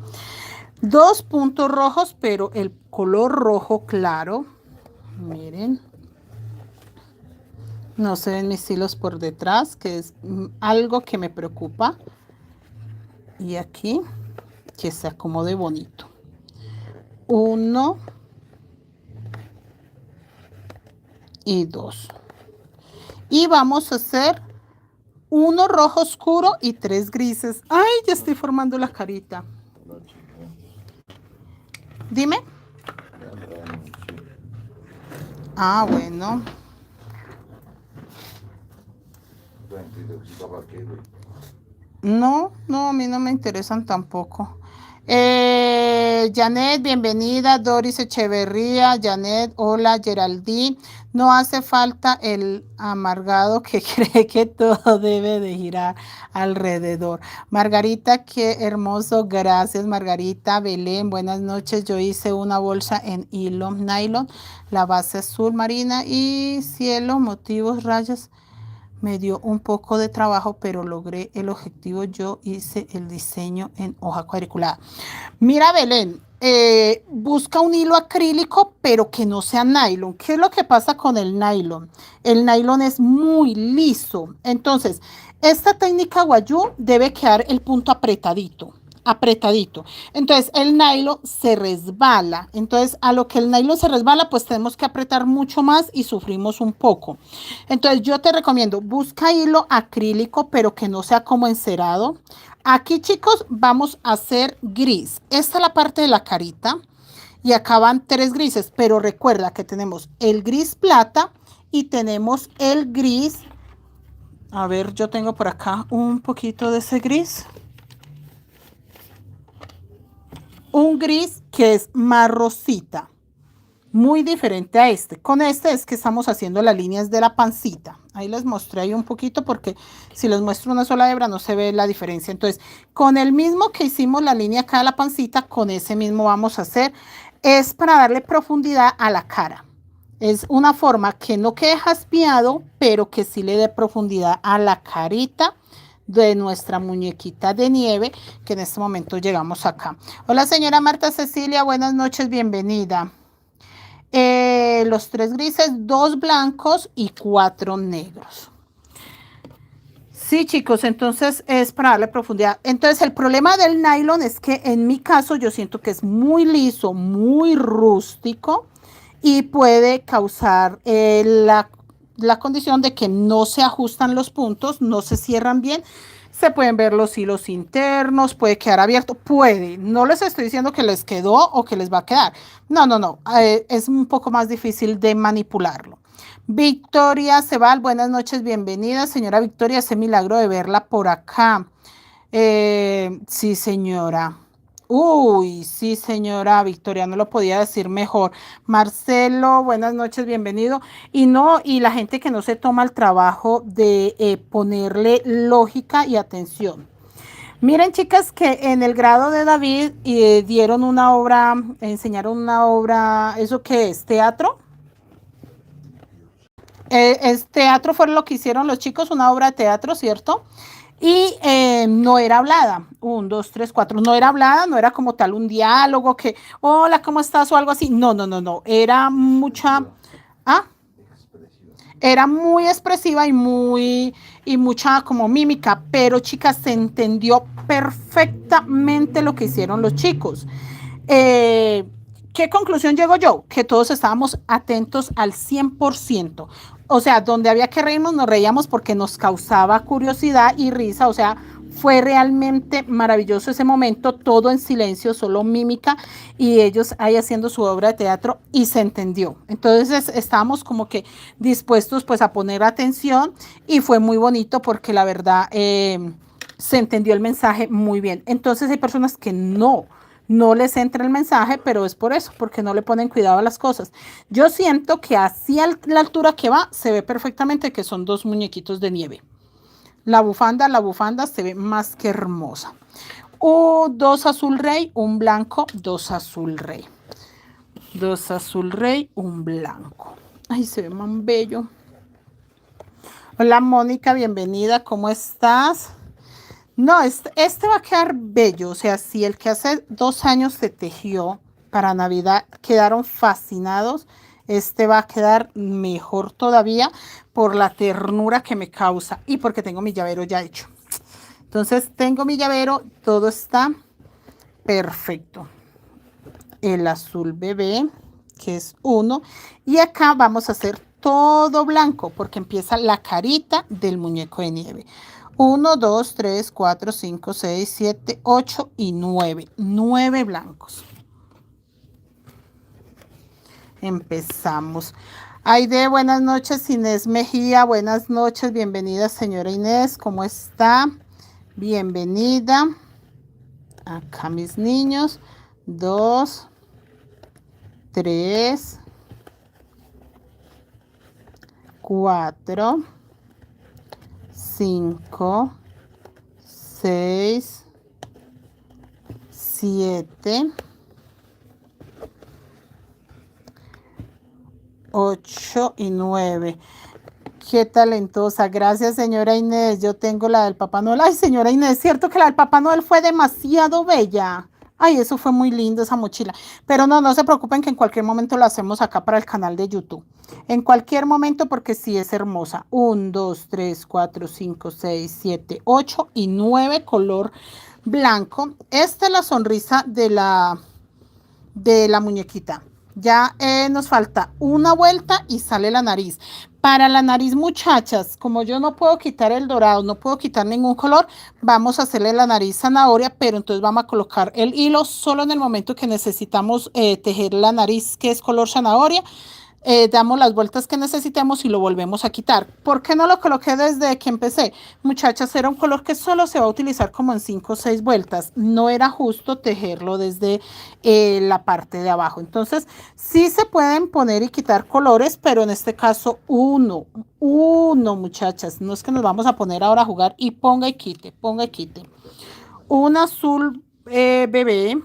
2 puntos rojos, pero el color rojo claro. Miren. No se ven mis hilos por detrás, que es algo que me preocupa. Y aquí, que se acomode bonito. 1 y 2. Y vamos a hacer 1 rojo oscuro y 3 grises. Ay, ya estoy formando la carita. Dime. Ah, bueno. No, no, a mí no me interesan tampoco. Janet, bienvenida. Doris Echeverría, Janet, hola. Geraldine, no hace falta el amargado que cree que todo debe de girar alrededor. Margarita, qué hermoso, gracias Margarita. Belén, buenas noches. Yo hice una bolsa en hilo nylon, la base azul marina y cielo, motivos, rayas. Me dio un poco de trabajo, pero logré el objetivo. Yo hice el diseño en hoja cuadriculada. Mira, Belén, busca un hilo acrílico, pero que no sea nylon. ¿Qué es lo que pasa con el nylon? El nylon es muy liso. Entonces, esta técnica guayú debe quedar el punto apretadito. Apretadito. Entonces el nylon se resbala. Entonces a lo que el nylon se resbala, pues tenemos que apretar mucho más y sufrimos un poco. Entonces yo te recomiendo, busca hilo acrílico, pero que no sea como encerado. Aquí, chicos, vamos a hacer gris. Esta es la parte de la carita y acá van 3 grises, pero recuerda que tenemos el gris plata y tenemos el gris. A ver, yo tengo por acá un poquito de ese gris. Un gris que es más rosita, muy diferente a este. Con este es que estamos haciendo las líneas de la pancita. Ahí les mostré ahí un poquito porque si les muestro una sola hebra no se ve la diferencia. Entonces, con el mismo que hicimos la línea acá de la pancita, con ese mismo vamos a hacer. Es para darle profundidad a la cara. Es una forma que no quede jaspeado, pero que sí le dé profundidad a la carita de nuestra muñequita de nieve, que en este momento llegamos acá. Hola, señora Marta Cecilia, buenas noches, bienvenida. Los 3 grises, 2 blancos y 4 negros. Sí, chicos, entonces es para darle profundidad. Entonces el problema del nylon es que en mi caso yo siento que es muy liso, muy rústico y puede causar la condición de que no se ajustan los puntos, no se cierran bien. Se pueden ver los hilos internos, puede quedar abierto, puede. No les estoy diciendo que les quedó o que les va a quedar. No, no, no. Es un poco más difícil de manipularlo. Victoria Sebal, buenas noches, bienvenida. Señora Victoria, ese milagro de verla por acá. Sí, señora. Uy, sí, señora Victoria, no lo podía decir mejor. Marcelo, buenas noches, bienvenido. Y no, y la gente que no se toma el trabajo de ponerle lógica y atención. Miren, chicas, que en el grado de David dieron una obra, enseñaron una obra, ¿eso qué es? ¿Teatro? Es teatro fue lo que hicieron los chicos, una obra de teatro, ¿cierto? Y no era hablada, un, dos, tres, cuatro, no era hablada, no era como tal un diálogo que, hola, ¿cómo estás? O algo así. No, no, no, no, era mucha, ah, era muy expresiva y mucha como mímica, pero chicas, se entendió perfectamente lo que hicieron los chicos. Eh, ¿Qué conclusión llego yo? Que todos estábamos atentos al 100%. O sea, donde había que reírnos, nos reíamos porque nos causaba curiosidad y risa. O sea, fue realmente maravilloso ese momento, todo en silencio, solo mímica, y ellos ahí haciendo su obra de teatro y se entendió. Entonces estábamos como que dispuestos pues a poner atención y fue muy bonito porque la verdad se entendió el mensaje muy bien. Entonces hay personas que no les entra el mensaje, pero es por eso, porque no le ponen cuidado a las cosas. Yo siento que hacia la altura que va, se ve perfectamente que son dos muñequitos de nieve. La bufanda se ve más que hermosa. Dos azul rey, un blanco, dos azul rey. Dos azul rey, un blanco. Ay, se ve más bello. Hola, Mónica, bienvenida, ¿cómo estás? No, este va a quedar bello. O sea, si el que hace 2 años se tejió para Navidad quedaron fascinados, este va a quedar mejor todavía por la ternura que me causa y porque tengo mi llavero ya hecho. Entonces tengo mi llavero, todo está perfecto. El azul bebé, que es uno, y acá vamos a hacer todo blanco porque empieza la carita del muñeco de nieve. 1, 2, 3, 4, 5, 6, 7, 8 y 9. 9 blancos. Empezamos. Aide, buenas noches. Inés Mejía, buenas noches. Bienvenida, señora Inés. ¿Cómo está? Bienvenida. Acá mis niños. 2, 3, 4, 5, 6, 7, 8 y 9. Qué talentosa. Gracias, señora Inés. Yo tengo la del Papá Noel. Ay, señora Inés, cierto que la del Papá Noel fue demasiado bella. Ay, eso fue muy lindo, esa mochila. Pero no se preocupen que en cualquier momento la hacemos acá para el canal de YouTube. En cualquier momento porque sí es hermosa. 1, 2, 3, 4, 5, 6, 7, 8 y 9 color blanco. Esta es la sonrisa de la muñequita. Ya nos falta una vuelta y sale la nariz. Para la nariz, muchachas, como yo no puedo quitar el dorado, no puedo quitar ningún color, vamos a hacerle la nariz zanahoria, pero entonces vamos a colocar el hilo solo en el momento que necesitamos tejer la nariz, que es color zanahoria. Damos las vueltas que necesitemos y lo volvemos a quitar. ¿Por qué no lo coloqué desde que empecé? Muchachas, era un color que solo se va a utilizar como en 5 o 6 vueltas. No era justo tejerlo desde la parte de abajo. Entonces, sí se pueden poner y quitar colores, pero en este caso uno, muchachas. No es que nos vamos a poner ahora a jugar y ponga y quite, ponga y quite. Un azul bebé.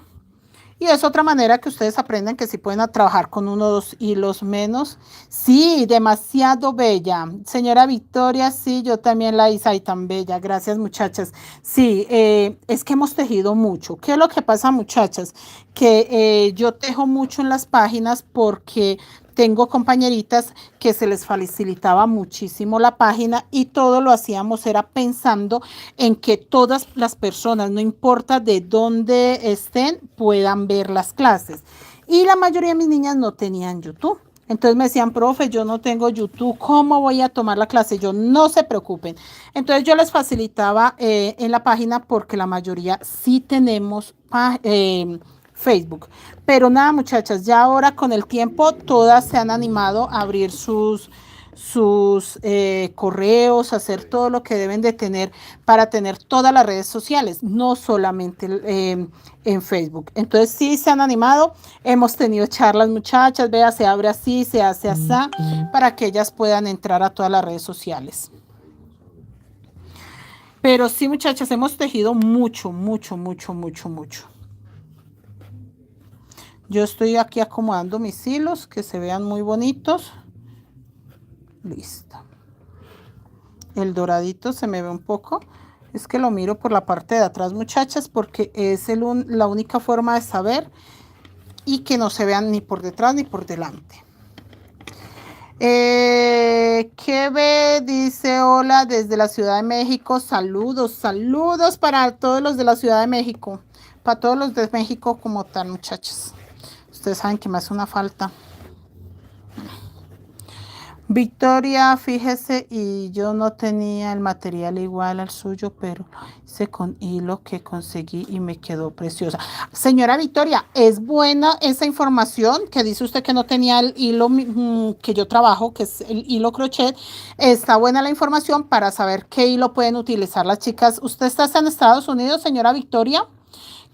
Y es otra manera que ustedes aprendan que sí pueden trabajar con 1 o 2 hilos menos. Sí, demasiado bella. Señora Victoria, sí, yo también la hice ahí tan bella. Gracias, muchachas. Sí, es que hemos tejido mucho. ¿Qué es lo que pasa, muchachas? Que yo tejo mucho en las páginas porque tengo compañeritas que se les facilitaba muchísimo la página y todo lo hacíamos era pensando en que todas las personas, no importa de dónde estén, puedan ver las clases. Y la mayoría de mis niñas no tenían YouTube. Entonces me decían, profe, yo no tengo YouTube, ¿cómo voy a tomar la clase? Yo, no se preocupen. Entonces yo les facilitaba en la página porque la mayoría sí tenemos Facebook. Pero nada, muchachas, ya ahora con el tiempo todas se han animado a abrir sus correos, hacer todo lo que deben de tener para tener todas las redes sociales, no solamente en Facebook. Entonces sí se han animado, hemos tenido charlas, muchachas, vea, se abre así, se hace así, para que ellas puedan entrar a todas las redes sociales. Pero sí, muchachas, hemos tejido mucho, mucho, mucho, mucho, mucho. Yo estoy aquí acomodando mis hilos, que se vean muy bonitos. Listo. El doradito se me ve un poco. Es que lo miro por la parte de atrás, muchachas, porque es la única forma de saber y que no se vean ni por detrás ni por delante. ¿Qué ve? Dice hola desde la Ciudad de México. Saludos, saludos para todos los de la Ciudad de México. Para todos los de México como tal, muchachas. Ustedes saben que me hace una falta. Victoria, fíjese, y yo no tenía el material igual al suyo, pero hice con hilo que conseguí y me quedó preciosa. Señora Victoria, es buena esa información que dice usted que no tenía el hilo que yo trabajo, que es el hilo crochet. Está buena la información para saber qué hilo pueden utilizar las chicas. ¿Usted está en Estados Unidos, señora Victoria?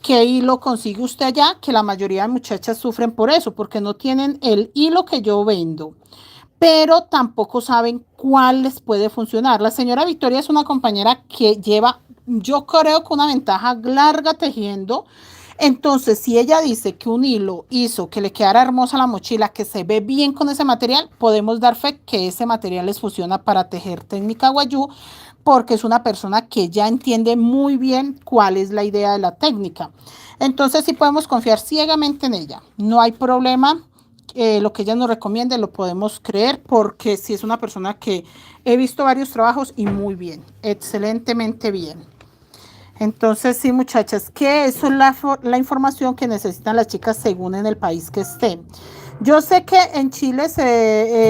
¿Qué hilo consigue usted allá? Que la mayoría de muchachas sufren por eso, porque no tienen el hilo que yo vendo, pero tampoco saben cuál les puede funcionar. La señora Victoria es una compañera que lleva, yo creo que una ventaja larga tejiendo. Entonces, si ella dice que un hilo hizo que le quedara hermosa la mochila, que se ve bien con ese material, podemos dar fe que ese material les funciona para tejer técnica guayú, porque es una persona que ya entiende muy bien cuál es la idea de la técnica. Entonces, sí podemos confiar ciegamente en ella. No hay problema. Lo que ella nos recomiende lo podemos creer, porque si es una persona que he visto varios trabajos y muy bien, excelentemente bien. Entonces sí, muchachas, que eso es la información que necesitan las chicas según en el país que estén. Yo sé que en Chile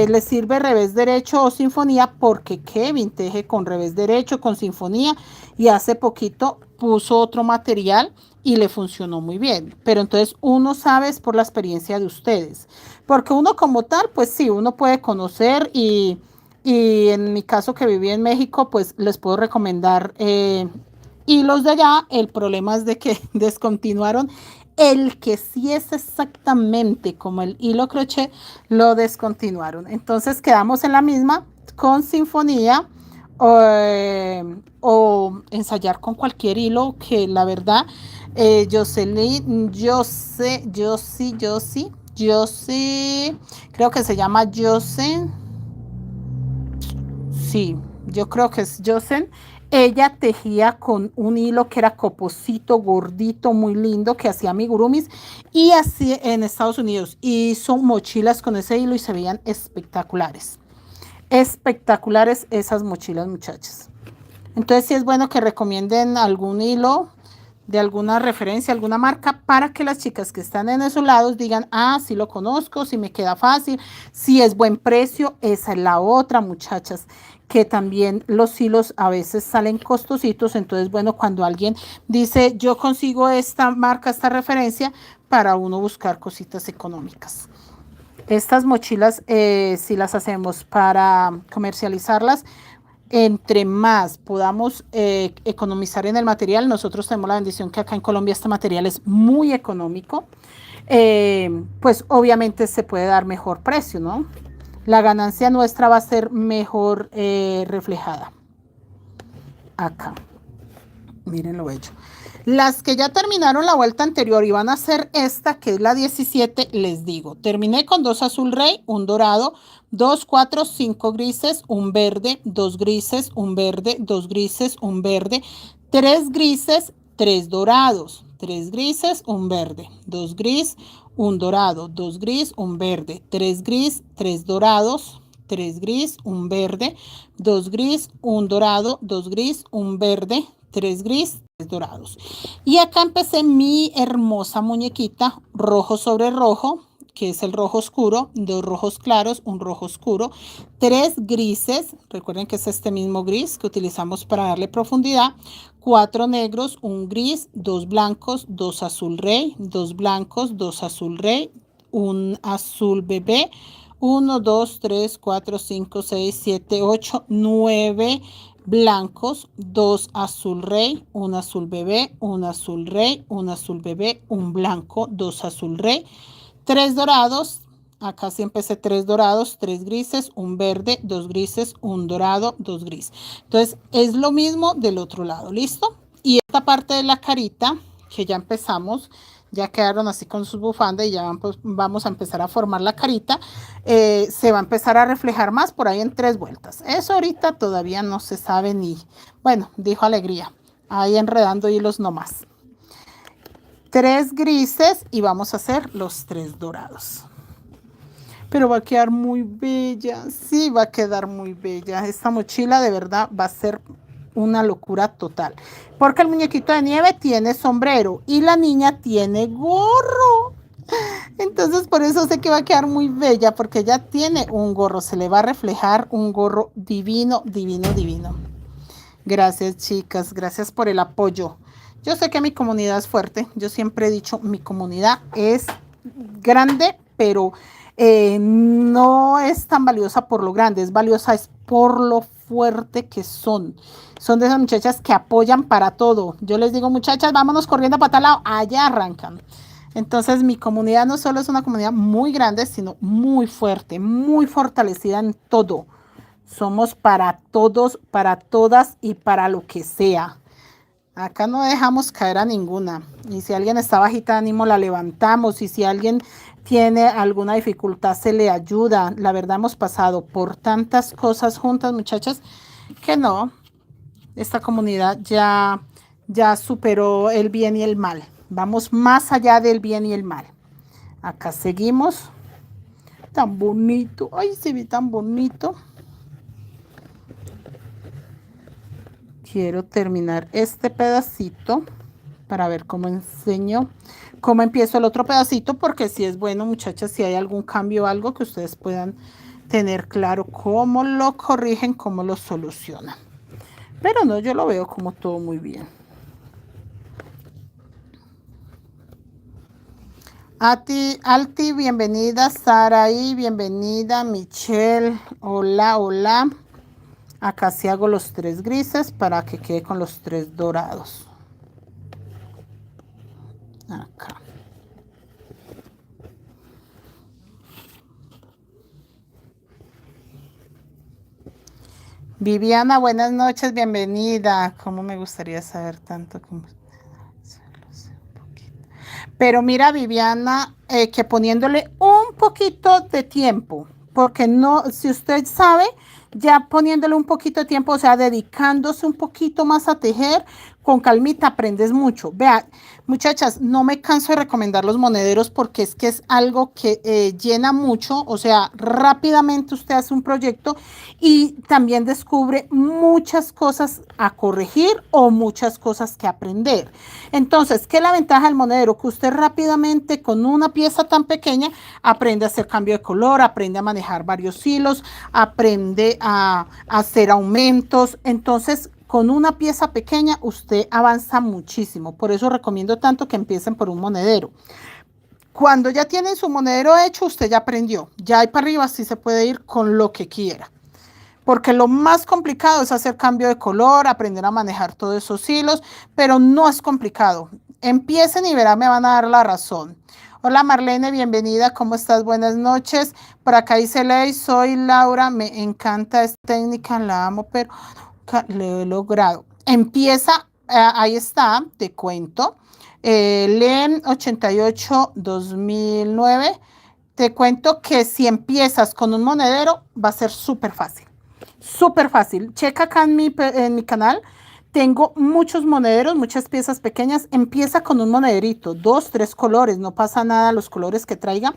les sirve revés derecho o sinfonía, porque Kevin teje con revés derecho, con sinfonía, y hace poquito puso otro material y le funcionó muy bien. Pero entonces uno sabe es por la experiencia de ustedes, porque uno como tal, pues sí, uno puede conocer y en mi caso que viví en México, pues les puedo recomendar hilos de allá. El problema es de que descontinuaron el que sí es exactamente como el hilo crochet, lo descontinuaron. Entonces quedamos en la misma con sinfonía o ensayar con cualquier hilo, que la verdad, Jocelyn, yo sí, creo que se llama Jocelyn. Sí, yo creo que es Jocelyn. Ella tejía con un hilo que era coposito, gordito, muy lindo, que hacía amigurumis, y así en Estados Unidos hizo mochilas con ese hilo y se veían espectaculares. Espectaculares esas mochilas, muchachas. Entonces sí es bueno que recomienden algún hilo de alguna referencia, alguna marca, para que las chicas que están en esos lados digan, ah, sí lo conozco, sí me queda fácil, sí es buen precio. Esa es la otra, muchachas, que también los hilos a veces salen costositos. Entonces, bueno, cuando alguien dice, yo consigo esta marca, esta referencia, para uno buscar cositas económicas. Estas mochilas, si las hacemos para comercializarlas, entre más podamos economizar en el material. Nosotros tenemos la bendición que acá en Colombia este material es muy económico, pues obviamente se puede dar mejor precio, ¿no? La ganancia nuestra va a ser mejor reflejada. Acá, miren lo hecho. Las que ya terminaron la vuelta anterior y van a hacer esta, que es la 17, les digo, terminé con 2 azul rey, un dorado, 2, 4, 5 grises, un verde, 2 grises, un verde, 2 grises, un verde, 3 grises, 3 dorados, 3 grises, un verde, 2 gris, un dorado, 2 gris, un verde, 3 gris, 3 dorados, 3 gris, un verde, 2 gris, un dorado, 2 gris, un verde, 3 gris, 3 dorados. Y acá empecé mi hermosa muñequita, rojo sobre rojo, que es el rojo oscuro, 2 rojos claros, un rojo oscuro, 3 grises, recuerden que es este mismo gris que utilizamos para darle profundidad, 4 negros, un gris, 2 blancos, 2 azul rey, 2 blancos, 2 azul rey, un azul bebé, 1, 2, 3, 4, 5, 6, 7, 8, 9 blancos, 2 azul rey, un azul bebé, un azul rey, un azul bebé, un blanco, 2 azul rey, 3 dorados, acá sí empecé 3 dorados, 3 grises, un verde, 2 grises, un dorado, 2 gris. Entonces es lo mismo del otro lado, ¿listo? Y esta parte de la carita que ya empezamos, ya quedaron así con sus bufandas y ya pues, vamos a empezar a formar la carita, se va a empezar a reflejar más por ahí en 3 vueltas. Eso ahorita todavía no se sabe ni, bueno, dijo Alegría, ahí enredando hilos nomás. 3 grises y vamos a hacer los 3 dorados. Pero va a quedar muy bella, sí va a quedar muy bella. Esta mochila de verdad va a ser una locura total. Porque el muñequito de nieve tiene sombrero y la niña tiene gorro. Entonces por eso sé que va a quedar muy bella porque ella tiene un gorro. Se le va a reflejar un gorro divino, divino, divino. Gracias chicas, gracias por el apoyo. Yo sé que mi comunidad es fuerte. Yo siempre he dicho, mi comunidad es grande, pero no es tan valiosa por lo grande, es valiosa es por lo fuerte que son. Son de esas muchachas que apoyan para todo. Yo les digo, muchachas, vámonos corriendo para tal lado, allá arrancan. Entonces mi comunidad no solo es una comunidad muy grande, sino muy fuerte, muy fortalecida en todo. Somos para todos, para todas y para lo que sea. Acá no dejamos caer a ninguna. Y si alguien está bajita de ánimo, la levantamos. Y si alguien tiene alguna dificultad, se le ayuda. La verdad, hemos pasado por tantas cosas juntas, muchachas, que no. Esta comunidad ya superó el bien y el mal. Vamos más allá del bien y el mal. Acá seguimos. Tan bonito. Ay, se ve tan bonito. Quiero terminar este pedacito para ver cómo enseño, cómo empiezo el otro pedacito, porque si es bueno, muchachas, si hay algún cambio o algo que ustedes puedan tener claro cómo lo corrigen, cómo lo solucionan. Pero no, yo lo veo como todo muy bien. Alti, bienvenida. Saraí, bienvenida. Michelle, hola, hola. Acá sí hago los 3 grises para que quede con los 3 dorados. Acá. Viviana, buenas noches, bienvenida. ¿Cómo me gustaría saber tanto como... Pero mira, Viviana, que poniéndole un poquito de tiempo, porque no, si usted sabe, ya poniéndole un poquito de tiempo, o sea, dedicándose un poquito más a tejer, con calmita aprendes mucho. Vea, muchachas, no me canso de recomendar los monederos porque es que es algo que llena mucho, o sea, rápidamente usted hace un proyecto y también descubre muchas cosas a corregir o muchas cosas que aprender. Entonces, ¿qué es la ventaja del monedero? Que usted rápidamente con una pieza tan pequeña aprende a hacer cambio de color, aprende a manejar varios hilos, aprende a hacer aumentos. Entonces, con una pieza pequeña usted avanza muchísimo. Por eso recomiendo tanto que empiecen por un monedero. Cuando ya tienen su monedero hecho, usted ya aprendió. Ya ahí para arriba sí se puede ir con lo que quiera. Porque lo más complicado es hacer cambio de color, aprender a manejar todos esos hilos, pero no es complicado. Empiecen y verán, me van a dar la razón. Hola Marlene, bienvenida, ¿cómo estás? Buenas noches. Por acá dice Ley, soy Laura, me encanta esta técnica, la amo, pero lo he logrado. Empieza, ahí está, te cuento. Len 88-2009, te cuento que si empiezas con un monedero va a ser súper fácil. Súper fácil. Checa acá en mi canal. Tengo muchos monederos, muchas piezas pequeñas. Empieza con un monederito, 2, 3 colores, no pasa nada los colores que traiga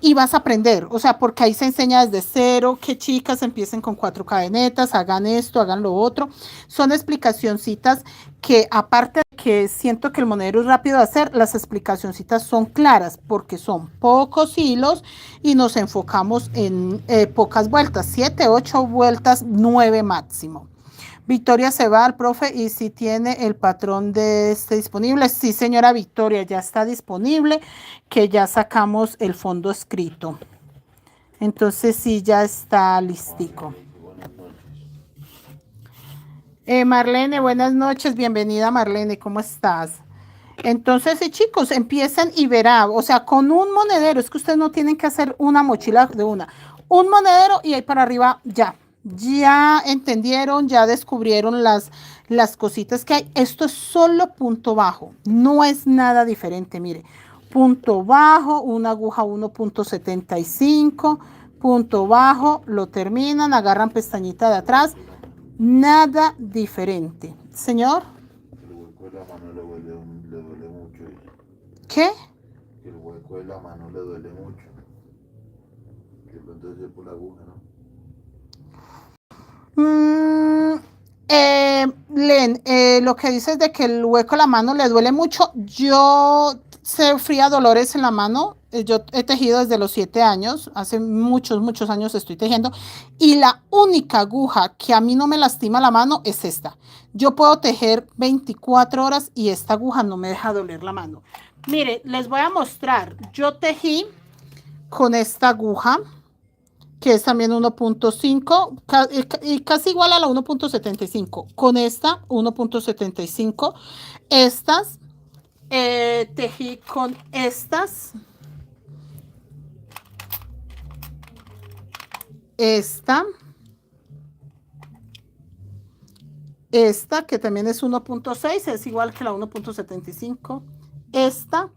y vas a aprender. O sea, porque ahí se enseña desde cero que chicas empiecen con 4 cadenetas, hagan esto, hagan lo otro. Son explicacioncitas que aparte de que siento que el monedero es rápido de hacer, las explicacioncitas son claras porque son pocos hilos y nos enfocamos en pocas vueltas, 7, 8 vueltas, 9 máximo. Victoria se va al profe y si tiene el patrón de este disponible. Sí, señora Victoria, ya está disponible, que ya sacamos el fondo escrito. Entonces sí, ya está listico. Marlene, buenas noches, bienvenida Marlene, ¿cómo estás? Entonces, sí, chicos, empiecen y verá, o sea, con un monedero, es que ustedes no tienen que hacer una mochila de una, un monedero y ahí para arriba ya entendieron, ya descubrieron las cositas que hay. Esto es solo punto bajo, no es nada diferente, mire, punto bajo, una aguja 1.75, punto bajo, lo terminan, agarran pestañita de atrás, nada diferente. Señor. La mano le duele mucho. ¿Qué? Que el hueco de la mano le duele mucho. Que pronto es por la aguja, ¿no? Len, lo que dices de que el hueco de la mano le duele mucho, yo sufría dolores en la mano. Yo he tejido desde los 7 años, hace muchos años estoy tejiendo, y la única aguja que a mí no me lastima la mano es esta. Yo puedo tejer 24 horas y esta aguja no me deja doler la mano. Mire, les voy a mostrar, yo tejí con esta aguja, que es también 1.5 y casi igual a la 1.75. Con esta 1.75, estas tejí con estas, esta que también es 1.6, es igual que la 1.75, esta.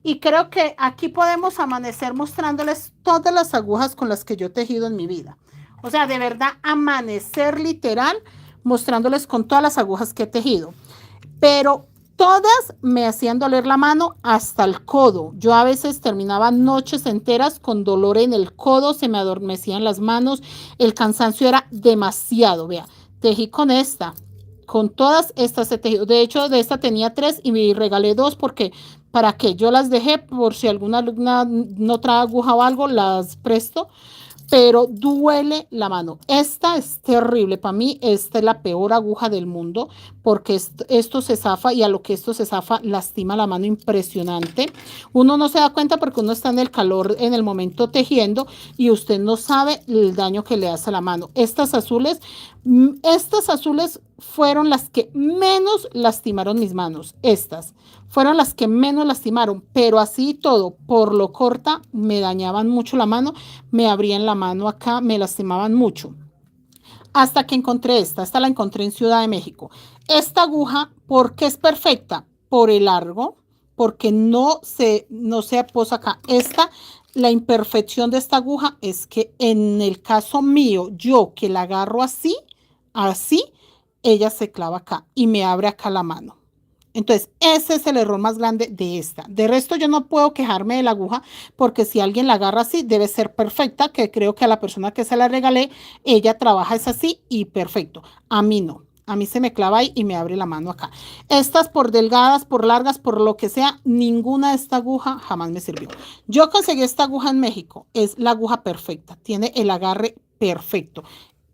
Y creo que aquí podemos amanecer mostrándoles todas las agujas con las que yo he tejido en mi vida. O sea, de verdad, amanecer literal, mostrándoles con todas las agujas que he tejido. Pero todas me hacían doler la mano hasta el codo. Yo a veces terminaba noches enteras con dolor en el codo, se me adormecían las manos, el cansancio era demasiado. Vea, tejí con esta. Con todas estas he tejido. De hecho, de esta tenía 3 y me regalé 2 porque ¿para qué? Yo las dejé por si alguna alumna no trae aguja o algo, las presto, pero duele la mano. Esta es terrible. Para mí, esta es la peor aguja del mundo porque esto se zafa y a lo que esto se zafa lastima la mano impresionante. Uno no se da cuenta porque uno está en el calor en el momento tejiendo y usted no sabe el daño que le hace a la mano. Estas azules fueron las que menos lastimaron mis manos. Estas fueron las que menos lastimaron, pero así todo, por lo corta, me dañaban mucho la mano, me abrían la mano acá, me lastimaban mucho. Hasta que encontré esta la encontré en Ciudad de México. Esta aguja, ¿por qué es perfecta? Por el largo, porque no se aposa acá. La imperfección de esta aguja es que en el caso mío, yo que la agarro así, ella se clava acá y me abre acá la mano. Entonces, ese es el error más grande de esta. De resto, yo no puedo quejarme de la aguja porque si alguien la agarra así, debe ser perfecta, que creo que a la persona que se la regalé, ella trabaja es así y perfecto. A mí no. A mí se me clava ahí y me abre la mano acá. Estas por delgadas, por largas, por lo que sea, ninguna de esta aguja jamás me sirvió. Yo conseguí esta aguja en México. Es la aguja perfecta. Tiene el agarre perfecto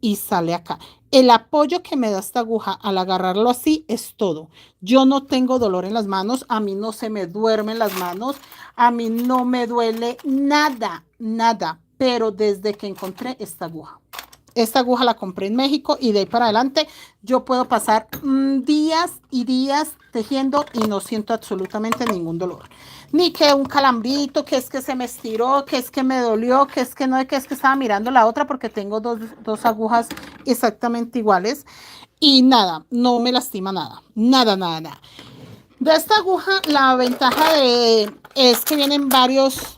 y sale acá. El apoyo que me da esta aguja al agarrarlo así es todo. Yo no tengo dolor en las manos, a mí no se me duermen las manos, a mí no me duele nada, nada, pero desde que encontré esta aguja la compré en México y de ahí para adelante yo puedo pasar días y días tejiendo y no siento absolutamente ningún dolor. Ni que un calambrito, que es que se me estiró, que es que me dolió, que es que no, que es que estaba mirando la otra porque tengo dos agujas exactamente iguales y nada, no me lastima nada, nada. De esta aguja la ventaja es que vienen varias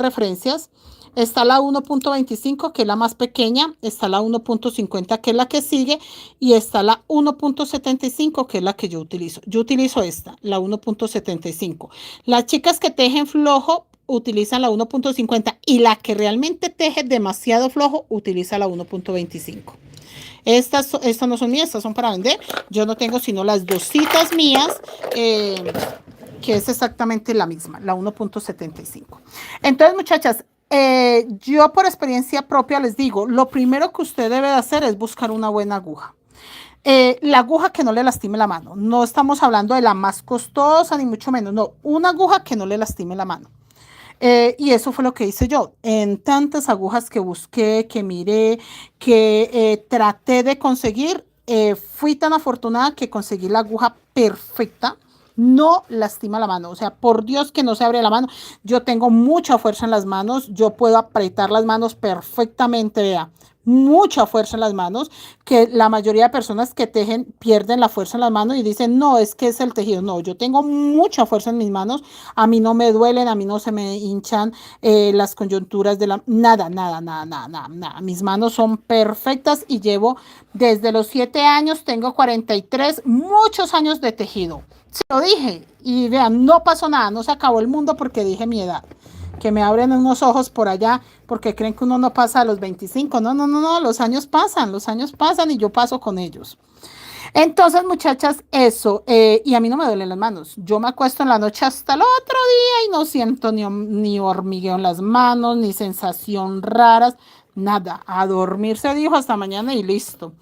referencias. Está la 1.25, que es la más pequeña, está la 1.50, que es la que sigue, y está la 1.75, que es la que yo utilizo. Yo utilizo esta, la 1.75. Las chicas que tejen flojo utilizan la 1.50 y la que realmente teje demasiado flojo utiliza la 1.25. Estas no son mías, estas son para vender. Yo no tengo sino las dositas mías, que es exactamente la misma, la 1.75. Entonces, muchachas, yo por experiencia propia les digo, lo primero que usted debe de hacer es buscar una buena aguja. La aguja que no le lastime la mano. No estamos hablando de la más costosa, ni mucho menos. No, una aguja que no le lastime la mano. Y eso fue lo que hice yo. En tantas agujas que busqué, que miré, que traté de conseguir, fui tan afortunada que conseguí la aguja perfecta. No lastima la mano, o sea, por Dios que no se abre la mano. Yo tengo mucha fuerza en las manos, yo puedo apretar las manos perfectamente, vea, mucha fuerza en las manos, que la mayoría de personas que tejen pierden la fuerza en las manos y dicen, no, es que es el tejido. No, yo tengo mucha fuerza en mis manos, a mí no me duelen, a mí no se me hinchan las coyunturas de la... Nada, nada, nada, nada, nada, nada. Mis manos son perfectas y llevo desde los 7 años, tengo 43, muchos años de tejido. Se lo dije y vean, no pasó nada, no se acabó el mundo porque dije mi edad. Que me abren unos ojos por allá porque creen que uno no pasa a los 25. No, no, no, no, los años pasan y yo paso con ellos. Entonces, muchachas, eso, y a mí no me duelen las manos. Yo me acuesto en la noche hasta el otro día y no siento ni hormigueo en las manos, ni sensación raras, nada. A dormir se dijo hasta mañana y listo.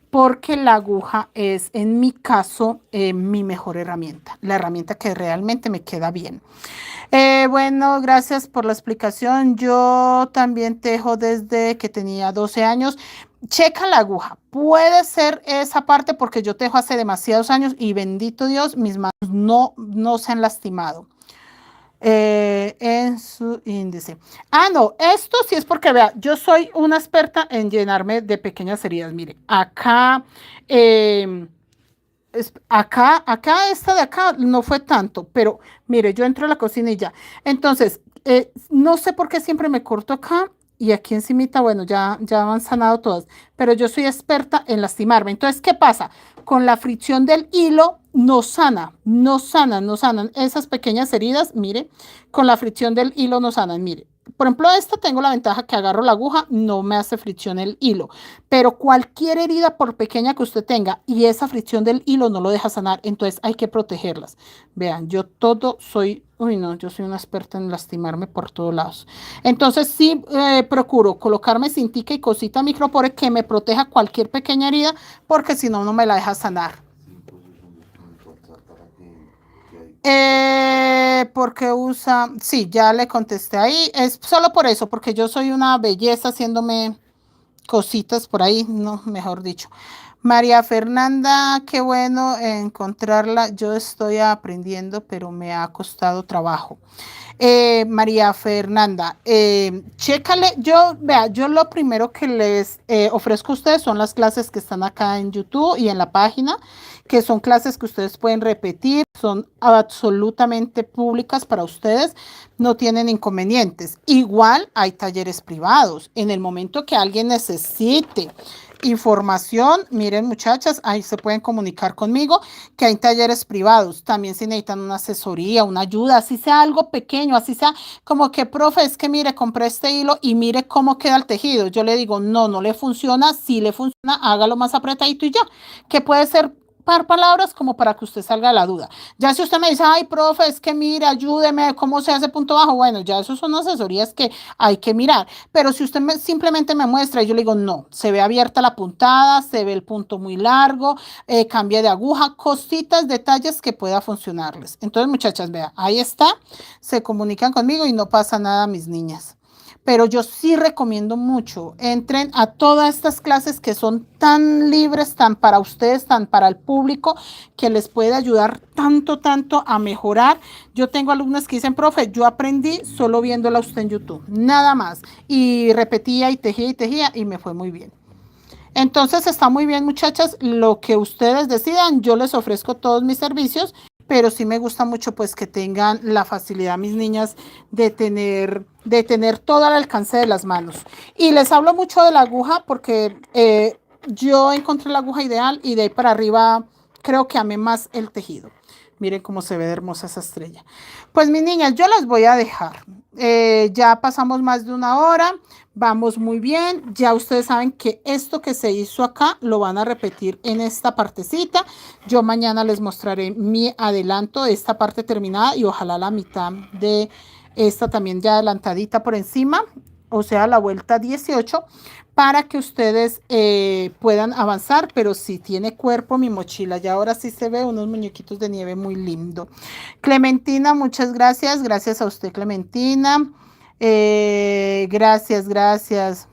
Porque la aguja es, en mi caso, mi mejor herramienta, la herramienta que realmente me queda bien. Bueno, gracias por la explicación. Yo también tejo desde que tenía 12 años. Checa la aguja. Puede ser esa parte porque yo tejo hace demasiados años y bendito Dios, mis manos no se han lastimado. En su índice. Ah, no, esto sí es porque, vea, yo soy una experta en llenarme de pequeñas heridas. Mire, acá... acá, esta de acá no fue tanto, pero mire, yo entro a la cocina y ya. Entonces, no sé por qué siempre me corto acá y aquí encimita, bueno, ya han sanado todas, pero yo soy experta en lastimarme. Entonces, ¿qué pasa? Con la fricción del hilo no sanan esas pequeñas heridas, mire, con la fricción del hilo no sanan, mire. Por ejemplo, esta tengo la ventaja que agarro la aguja, no me hace fricción el hilo, pero cualquier herida, por pequeña que usted tenga, y esa fricción del hilo no lo deja sanar, entonces hay que protegerlas. Vean, yo yo soy una experta en lastimarme por todos lados. Entonces sí procuro colocarme cintica y cosita micropore que me proteja cualquier pequeña herida, porque si no, no me la deja sanar. Porque usa, sí, ya le contesté ahí, es solo por eso, porque yo soy una belleza haciéndome cositas por ahí, no, mejor dicho. María Fernanda, qué bueno encontrarla, yo estoy aprendiendo, pero me ha costado trabajo. María Fernanda, chécale, yo lo primero que les ofrezco a ustedes son las clases que están acá en YouTube y en la página, que son clases que ustedes pueden repetir, son absolutamente públicas para ustedes, no tienen inconvenientes. Igual hay talleres privados, en el momento que alguien necesite información, miren muchachas, ahí se pueden comunicar conmigo, que hay talleres privados, también si necesitan una asesoría, una ayuda, así sea algo pequeño, así sea como que, profe, es que mire, compré este hilo y mire cómo queda el tejido, yo le digo, no le funciona, si le funciona, hágalo más apretadito y ya, que puede ser par palabras como para que usted salga de la duda. Ya si usted me dice, ay, profe, es que mire, ayúdeme, ¿cómo se hace punto bajo? Bueno, ya eso son asesorías que hay que mirar. Pero si usted simplemente me muestra y yo le digo, no, se ve abierta la puntada, se ve el punto muy largo, cambia de aguja, cositas, detalles que pueda funcionarles. Entonces, muchachas, vea, ahí está, se comunican conmigo y no pasa nada, mis niñas. Pero yo sí recomiendo mucho, entren a todas estas clases que son tan libres, tan para ustedes, tan para el público, que les puede ayudar tanto a mejorar. Yo tengo alumnas que dicen, profe, yo aprendí solo viéndola a usted en YouTube, nada más. Y repetía y tejía y me fue muy bien. Entonces está muy bien, muchachas, lo que ustedes decidan, yo les ofrezco todos mis servicios pero sí me gusta mucho pues que tengan la facilidad mis niñas de tener todo al alcance de las manos. Y les hablo mucho de la aguja porque yo encontré la aguja ideal y de ahí para arriba creo que amé más el tejido. Miren cómo se ve de hermosa esa estrella. Pues mis niñas, yo las voy a dejar. Ya pasamos más de una hora. Vamos muy bien. Ya ustedes saben que esto que se hizo acá lo van a repetir en esta partecita. Yo mañana les mostraré mi adelanto de esta parte terminada y ojalá la mitad de esta también ya adelantadita por encima. O sea, la vuelta 18 para que ustedes puedan avanzar, pero sí tiene cuerpo mi mochila. Y ahora sí se ve unos muñequitos de nieve muy lindo. Clementina, muchas gracias. Gracias a usted, Clementina. Gracias, gracias.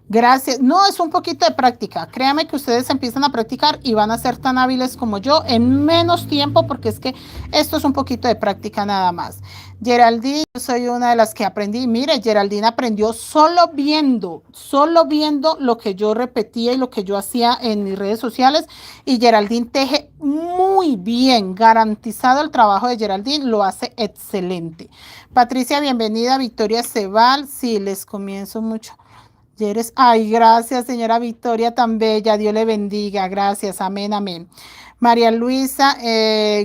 Gracias. No, es un poquito de práctica. Créanme que ustedes empiezan a practicar y van a ser tan hábiles como yo en menos tiempo, porque es que esto es un poquito de práctica nada más. Geraldine, yo soy una de las que aprendí. Mire, Geraldine aprendió solo viendo lo que yo repetía y lo que yo hacía en mis redes sociales. Y Geraldine teje muy bien, garantizado el trabajo de Geraldine, lo hace excelente. Patricia, bienvenida. Victoria Cebal, sí, les comienzo mucho. Ay, gracias, señora Victoria, tan bella. Dios le bendiga. Gracias. Amén, amén. María Luisa,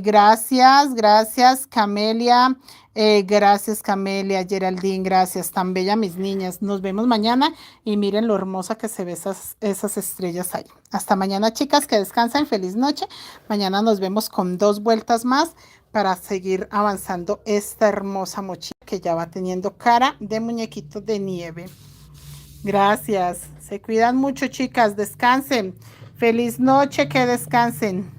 gracias, gracias. Camelia, gracias, Camelia. Geraldine, gracias. Tan bella, mis niñas. Nos vemos mañana y miren lo hermosa que se ve esas estrellas ahí. Hasta mañana, chicas, que descansen. Feliz noche. Mañana nos vemos con 2 vueltas más para seguir avanzando esta hermosa mochila que ya va teniendo cara de muñequitos de nieve. Gracias. Se cuidan mucho, chicas. Descansen. Feliz noche, que descansen.